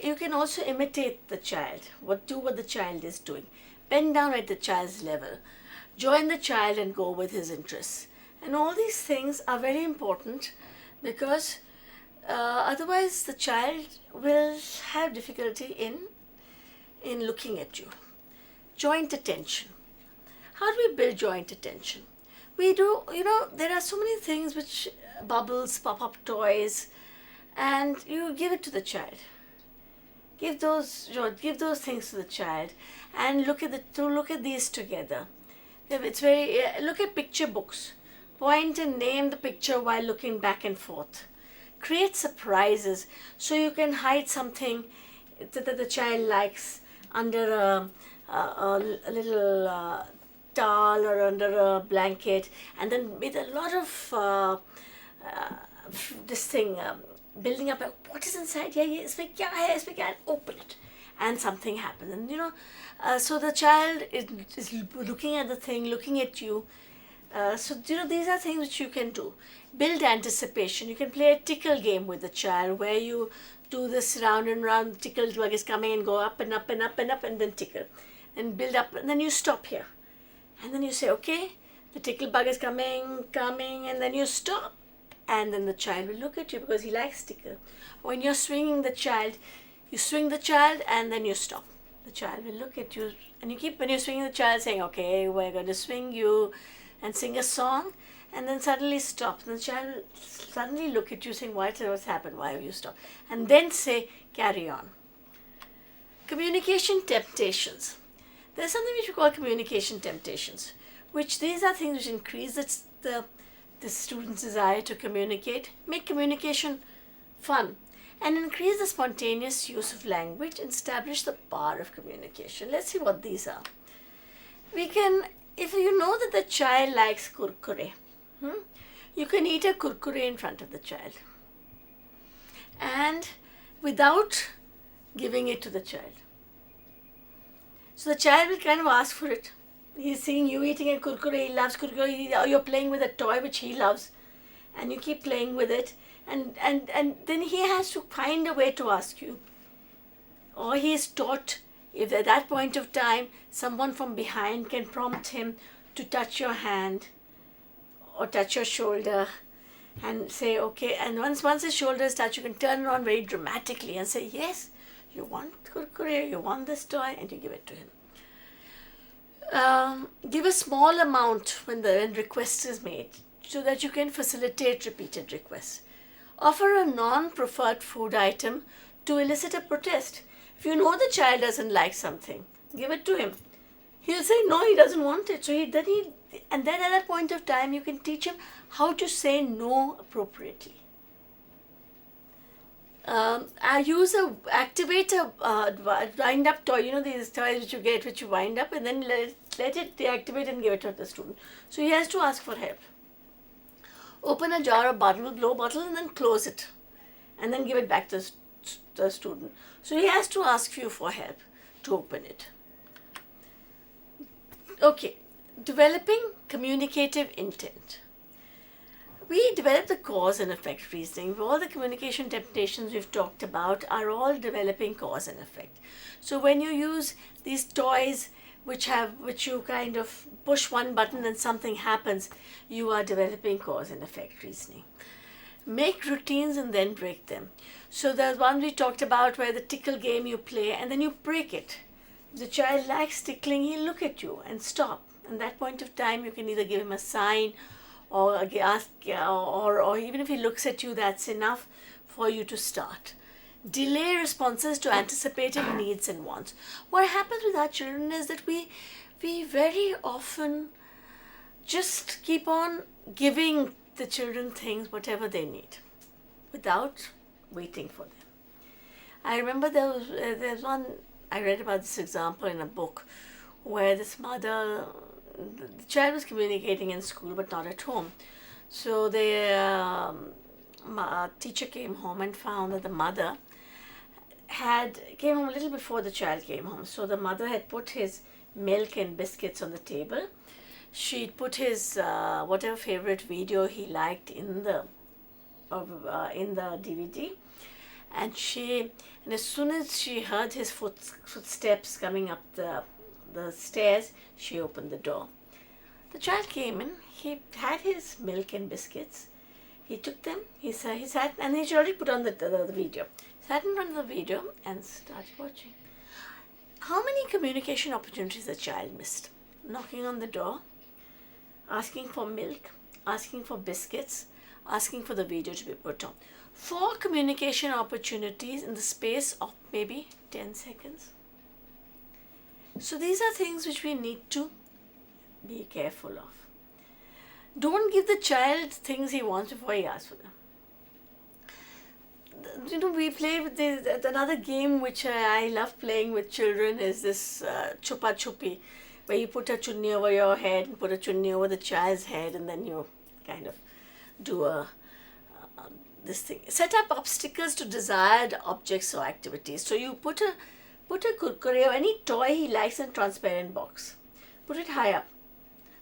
You can also imitate the child. Do what the child is doing. Bend down at the child's level. Join the child and go with his interests. And all these things are very important because otherwise the child will have difficulty in looking at you. Joint attention. How do we build joint attention? We do, there are so many things which bubbles, pop-up toys, and you give it to the child. Give those things to the child, and look at these together. It's very look at picture books. Point and name the picture while looking back and forth. Create surprises so you can hide something that the child likes under a little towel or under a blanket, and then with a lot of this thing building up. What is inside here? Yes, we can open it, and something happens. And so the child is looking at the thing, looking at you. So these are things which you can do. Build anticipation. You can play a tickle game with the child where you do this round and round. Tickle bug is coming and go up and up and up and up, and then tickle, and build up, and then you stop here, and then you say, okay, the tickle bug is coming, and then you stop, and then the child will look at you because he likes tickle. When you're swinging the child, you swing the child and then you stop. The child will look at you, and you keep, when you're swinging the child, saying, okay, we're going to swing you, and sing a song, and then suddenly stop. And the child will suddenly look at you saying, what's happened? Why have you stopped? And then say, carry on. Communication temptations. There's something which we call communication temptations, which these are things which increase the student's desire to communicate, make communication fun, and increase the spontaneous use of language and establish the power of communication. Let's see what these are. We can, if you know that the child likes kurkure, you can eat a kurkure in front of the child, and without giving it to the child. So the child will kind of ask for it. He's seeing you eating a kurkure, he loves kurkure, you're playing with a toy which he loves, and you keep playing with it, and then he has to find a way to ask you. Or he is taught, if at that point of time someone from behind can prompt him to touch your hand or touch your shoulder and say, okay, and once his shoulder is touched, you can turn around very dramatically and say, yes, you want kurkure, you want this toy, and you give it to him. Give a small amount when the request is made so that you can facilitate repeated requests. Offer a non-preferred food item to elicit a protest. If you know the child doesn't like something, give it to him. He'll say no, he doesn't want it. And then at that point of time, you can teach him how to say no appropriately. Activate a wind up toy. These toys which you get, which you wind up, and then let it deactivate and give it to the student. So he has to ask for help. Open a jar of blow bottle and then close it, and then give it back to the student. So he has to ask you for help to open it. Okay, developing communicative intent. We develop the cause and effect reasoning. All the communication temptations we've talked about are all developing cause and effect. So when you use these toys which you kind of push one button and something happens, you are developing cause and effect reasoning. Make routines and then break them. So there's one we talked about where the tickle game you play and then you break it. If the child likes tickling, he'll look at you and stop. At that point of time, you can either give him a sign or ask, or even if he looks at you, that's enough for you to start. Delay responses to anticipated needs and wants. What happens with our children is that we very often just keep on giving the children things, whatever they need, without waiting for them. I remember there's one, I read about this example in a book where this mother, the child was communicating in school but not at home. So the teacher came home and found that the mother came home a little before the child came home. So the mother had put his milk and biscuits on the table. She'd put his whatever favorite video he liked in the DVD, and as soon as she heard his footsteps coming up the stairs, she opened the door. The child came in, he had his milk and biscuits. He took them, he sat, and he already put on the video. Sat in front of the video and started watching. How many communication opportunities the child missed? Knocking on the door, asking for milk, asking for biscuits, asking for the video to be put on. 4 communication opportunities in the space of maybe 10 seconds. So these are things which we need to be careful of. Don't give the child things he wants before he asks for them. You know, we play with another game which I love playing with children is this chupa chupi, where you put a chunni over your head and put a chunni over the child's head, and then you kind of do this thing. Set up obstacles to desired objects or activities. So you put a kurkure or any toy he likes in a transparent box. Put it high up.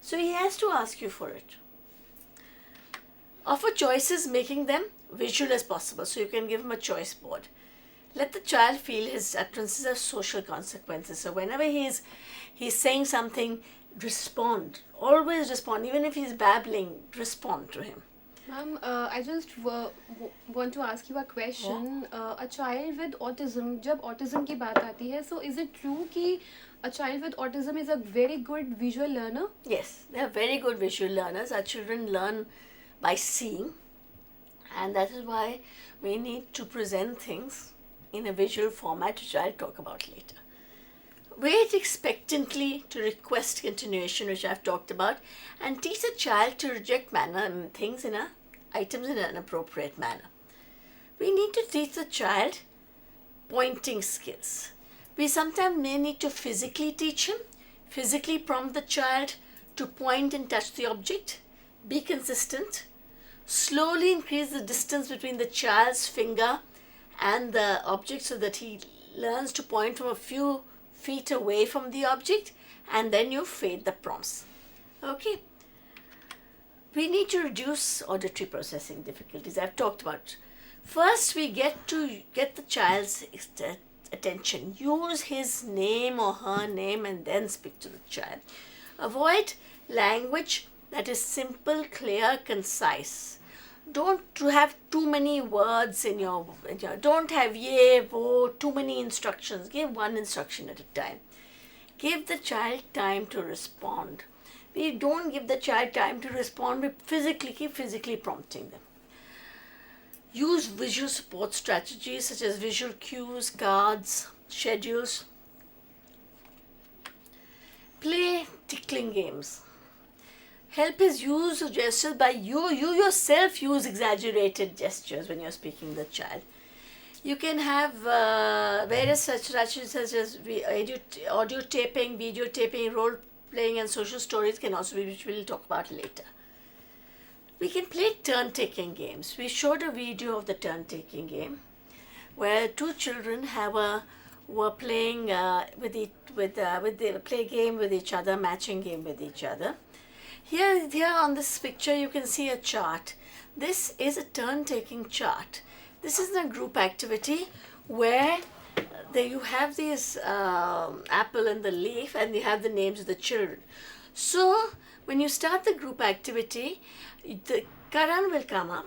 So he has to ask you for it. Offer choices, making them visual as possible. So you can give him a choice board. Let the child feel his utterances have social consequences. So whenever he's saying something, respond. Always respond. Even if he's babbling, respond to him. Ma'am, I just want to ask you a question. A child with autism, जब autism की बात आती है, so is it true कि a child with autism is a very good visual learner? Yes, they are very good visual learners. Our children learn by seeing, and that is why we need to present things in a visual format, which I'll talk about later. Wait expectantly to request continuation, which I've talked about, and teach a child to reject items in an appropriate manner. We need to teach the child pointing skills. We sometimes may need to physically teach him, physically prompt the child to point and touch the object, be consistent, slowly increase the distance between the child's finger and the object so that he learns to point from a few feet away from the object, and then you fade the prompts. Okay. We need to reduce auditory processing difficulties. I've talked about. First, we get the child's attention. Use his name or her name and then speak to the child. Avoid language that is simple, clear, concise. Don't have too many words in your don't have ye, wo, too many instructions. Give one instruction at a time. Give the child time to respond. We don't give the child time to respond. We keep physically prompting them. Use visual support strategies such as visual cues, cards, schedules. Play tickling games. Help his use of gestures by you yourself use exaggerated gestures when you're speaking to the child. You can have various such strategies such as audio taping, video taping, role playing, and social stories can also be, which we'll talk about later. We can play turn-taking games. We showed a video of the turn-taking game where 2 children were playing play game with each other, matching game with each other. Here on this picture you can see a chart. This is a turn-taking chart. This is a group activity where you have this apple and the leaf, and you have the names of the children. So when you start the group activity, the Karan will come up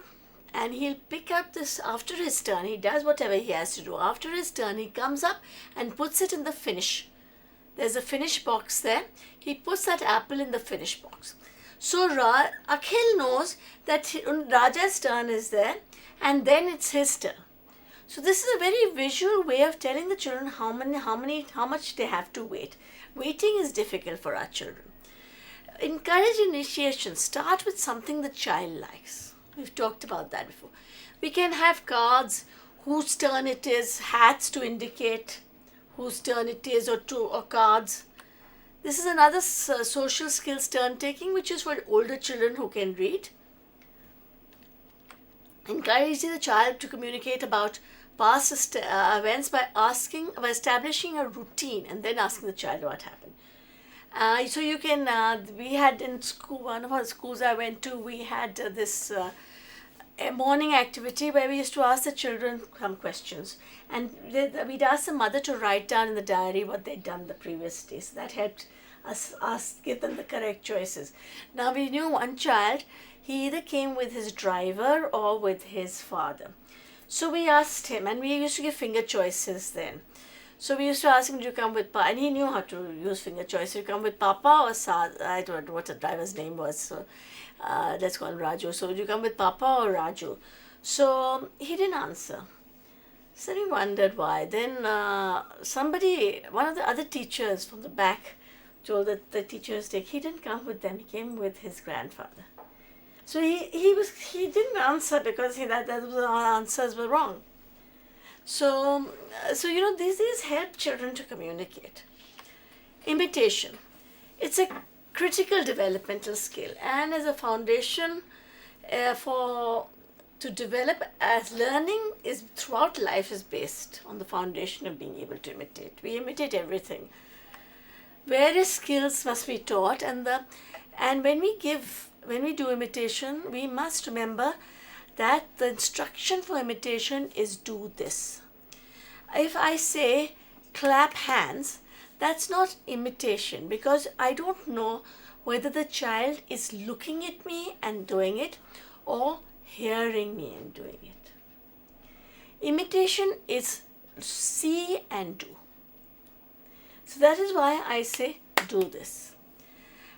and he'll pick up this after his turn. He does whatever he has to do. After his turn, he comes up and puts it in the finish. There's a finish box there. He puts that apple in the finish box. So Akhil knows that Raja's turn is there, and then it's his turn. So this is a very visual way of telling the children how much they have to wait. Waiting is difficult for our children. Encourage initiation. Start with something the child likes. We've talked about that before. We can have cards, whose turn it is, hats to indicate whose turn it is, or cards. This is another social skills turn taking, which is for older children who can read. Encouraging the child to communicate about past events by establishing a routine and then asking the child what happened. So you can, we had in school, one of our schools I went to, we had this a morning activity where we used to ask the children some questions, and we'd ask the mother to write down in the diary what they'd done the previous day. So that helped give them the correct choices. Now we knew one child, he either came with his driver or with his father. So we asked him, and we used to give finger choices then. So we used to ask him, do you come with Papa? And he knew how to use finger choice. Do you come with Papa or Sa? I don't know what the driver's name was. So let's call him Raju. So do you come with Papa or Raju? So he didn't answer. So we wondered why. Then one of the other teachers from the back told the teacher's mistake. He didn't come with them. He came with his grandfather. So he didn't answer because that our answers were wrong. So these help children to communicate. Imitation. It's a critical developmental skill and as a foundation to develop as learning is throughout life is based on the foundation of being able to imitate. We imitate everything. Various skills must be taught and when we do imitation, we must remember that the instruction for imitation is do this. If I say clap hands, that's not imitation because I don't know whether the child is looking at me and doing it or hearing me and doing it. Imitation is see and do. So that is why I say do this.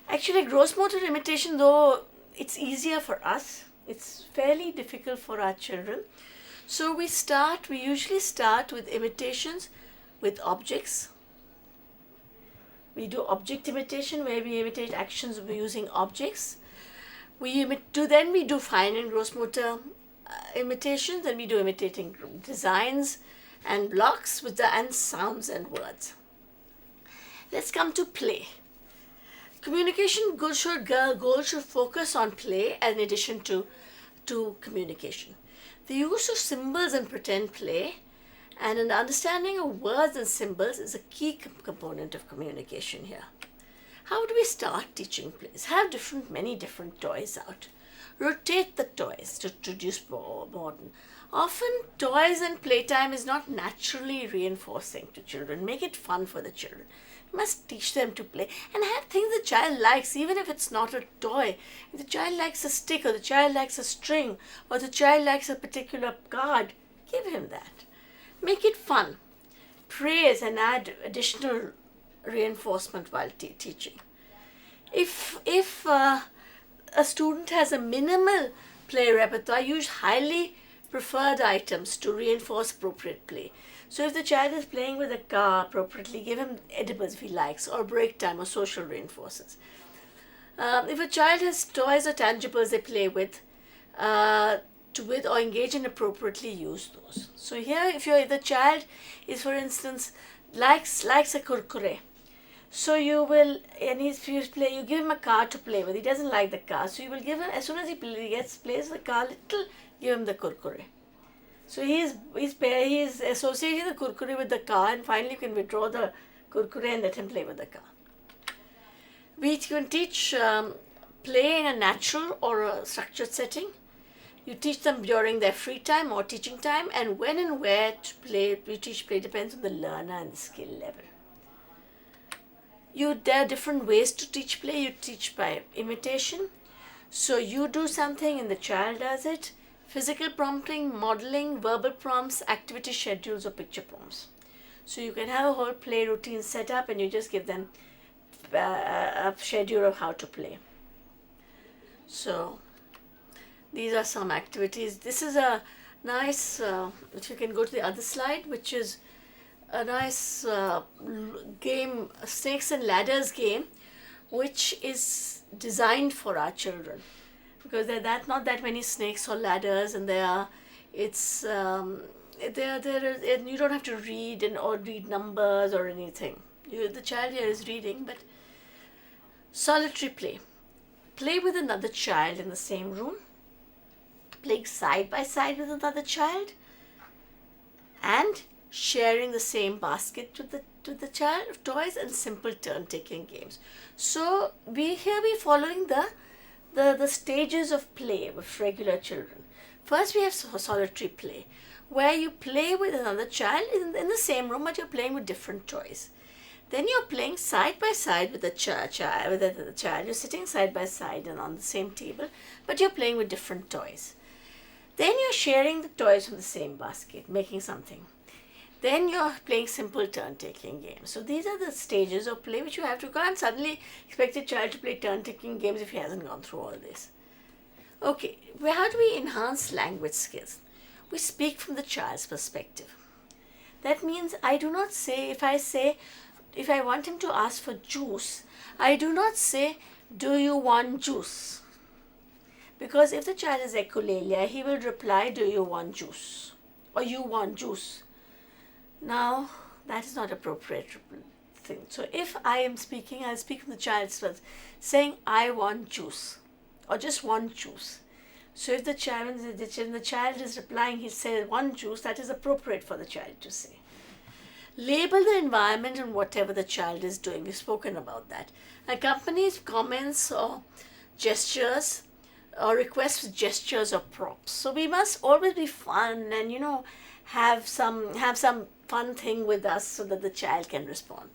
Actually, gross motor imitation, though it's easier for us, it's fairly difficult for our children. So we usually start with imitations with objects. We do object imitation where we imitate actions using objects. Then we do fine and gross motor imitation. Then we do imitating designs and blocks and sounds and words. Let's come to play. Communication goals should focus on play in addition to communication. The use of symbols in pretend play and an understanding of words and symbols is a key component of communication here. How do we start teaching plays? Have many different toys out. Rotate the toys to introduce modern. Often toys and playtime is not naturally reinforcing to children. Make it fun for the children. You must teach them to play and have things the child likes, even if it's not a toy. If the child likes a stick or the child likes a string or the child likes a particular card, give him that. Make it fun. Praise and add additional reinforcement while teaching. If a student has a minimal play repertoire, use highly preferred items to reinforce appropriate play. So if the child is playing with a car appropriately, give him edibles if he likes, or break time or social reinforcers. If a child has toys or tangibles they play with or engage in appropriately, use those. So here, if the child is, for instance, likes a kurkure, so you give him a car to play with. He doesn't like the car, so you will give him, as soon as he plays the car little, give him the kurkure. So he's associating the kurkure with the car, and finally you can withdraw the kurkure and let him play with the car. We can teach play in a natural or a structured setting. You teach them during their free time or teaching time, and when and where to play, we teach play depends on the learner and the skill level. There are different ways to teach play. You teach by imitation. So you do something and the child does it. Physical prompting, modeling, verbal prompts, activity schedules or picture prompts. So you can have a whole play routine set up and you just give them a schedule of how to play. So these are some activities. This is a nice, if you can go to the other slide, which is a nice game, snakes and ladders game, which is designed for our children. Because there are not that many snakes or ladders, and you don't have to read or read numbers or anything. The child here is reading, but solitary play. Play with another child in the same room. Playing side by side with another child, and sharing the same basket with the child of toys and simple turn-taking games. So we're following the stages of play with regular children. First we have solitary play, where you play with another child in the same room, but you're playing with different toys. Then you're playing side by side with the child. With the child, you're sitting side by side and on the same table, but you're playing with different toys. Then you're sharing the toys from the same basket, making something. Then you're playing simple turn-taking games. So these are the stages of play which you have to go, and suddenly expect a child to play turn-taking games if he hasn't gone through all this. Okay, well, how do we enhance language skills? We speak from the child's perspective. That means I do not say, if I want him to ask for juice, I do not say, do you want juice? Because if the child is echolalia, he will reply, do you want juice? Or you want juice. Now, that is not appropriate thing. So if I am speaking, I'll speak from the child's first, saying, I want juice. Or just want juice. So if the child is replying, he says, want juice, that is appropriate for the child to say. Label the environment and whatever the child is doing. We've spoken about that. Accompany comments or gestures or requests with gestures or props. So we must always be fun and, have some fun thing with us so that the child can respond.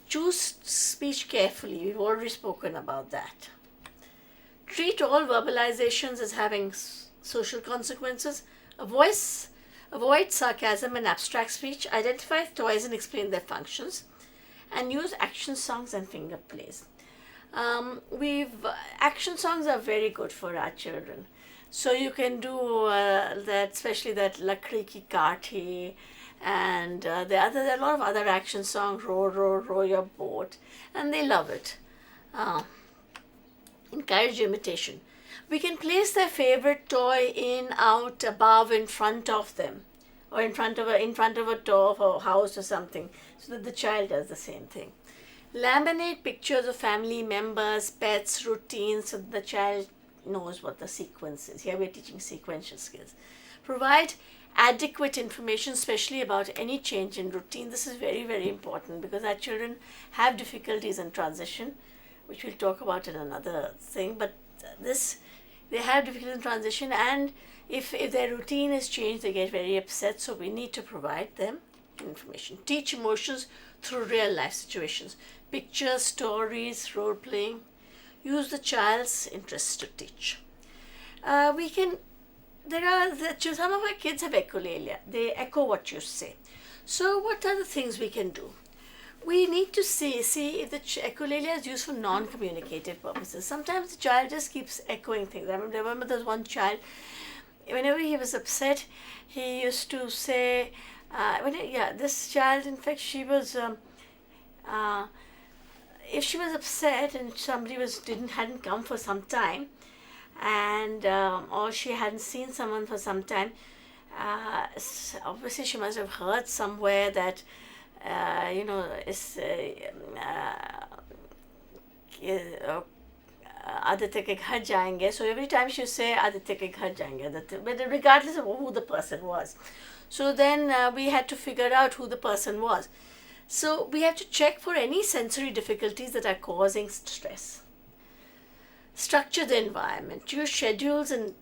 Choose speech carefully. We've already spoken about that. Treat all verbalizations as having social consequences. Avoid sarcasm and abstract speech. Identify toys and explain their functions. And use action songs and finger plays. Action songs are very good for our children. So you can do that, especially that Lakdi Ki Kathi, and there are a lot of other action songs, row your boat, and they love it. Encourage imitation. We can place their favorite toy in, out, above, in front of them, or in front of a door of a house or something, so that the child does the same thing. Laminate pictures of family members, pets, routines, so that the child knows what the sequence is. Here we're teaching sequential skills. Provide adequate information, especially about any change in routine. This is very, very important because our children have difficulties in transition, which we'll talk about in another thing. But they have difficulties in transition, and if their routine is changed, they get very upset. So we need to provide them information. Teach emotions through real life situations. Pictures, stories, role playing. Use the child's interests to teach. Some of our kids have echolalia. They echo what you say. So what are the things we can do? We need to see if the echolalia is used for non-communicative purposes. Sometimes the child just keeps echoing things. I remember there was one child, whenever he was upset, he used to say, this child, in fact, she was, if she was upset and somebody hadn't come for some time, and or she hadn't seen someone for some time, obviously she must have heard somewhere that Aditya ke ghar jayenge. So every time she would say Aditya ke ghar jayenge, but regardless of who the person was. So then we had to figure out who the person was. So we have to check for any sensory difficulties that are causing stress. Structure the environment. Use schedules and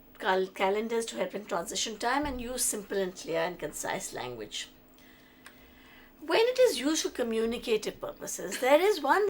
calendars to help in transition time, and use simple and clear and concise language. When it is used for communicative purposes, there is one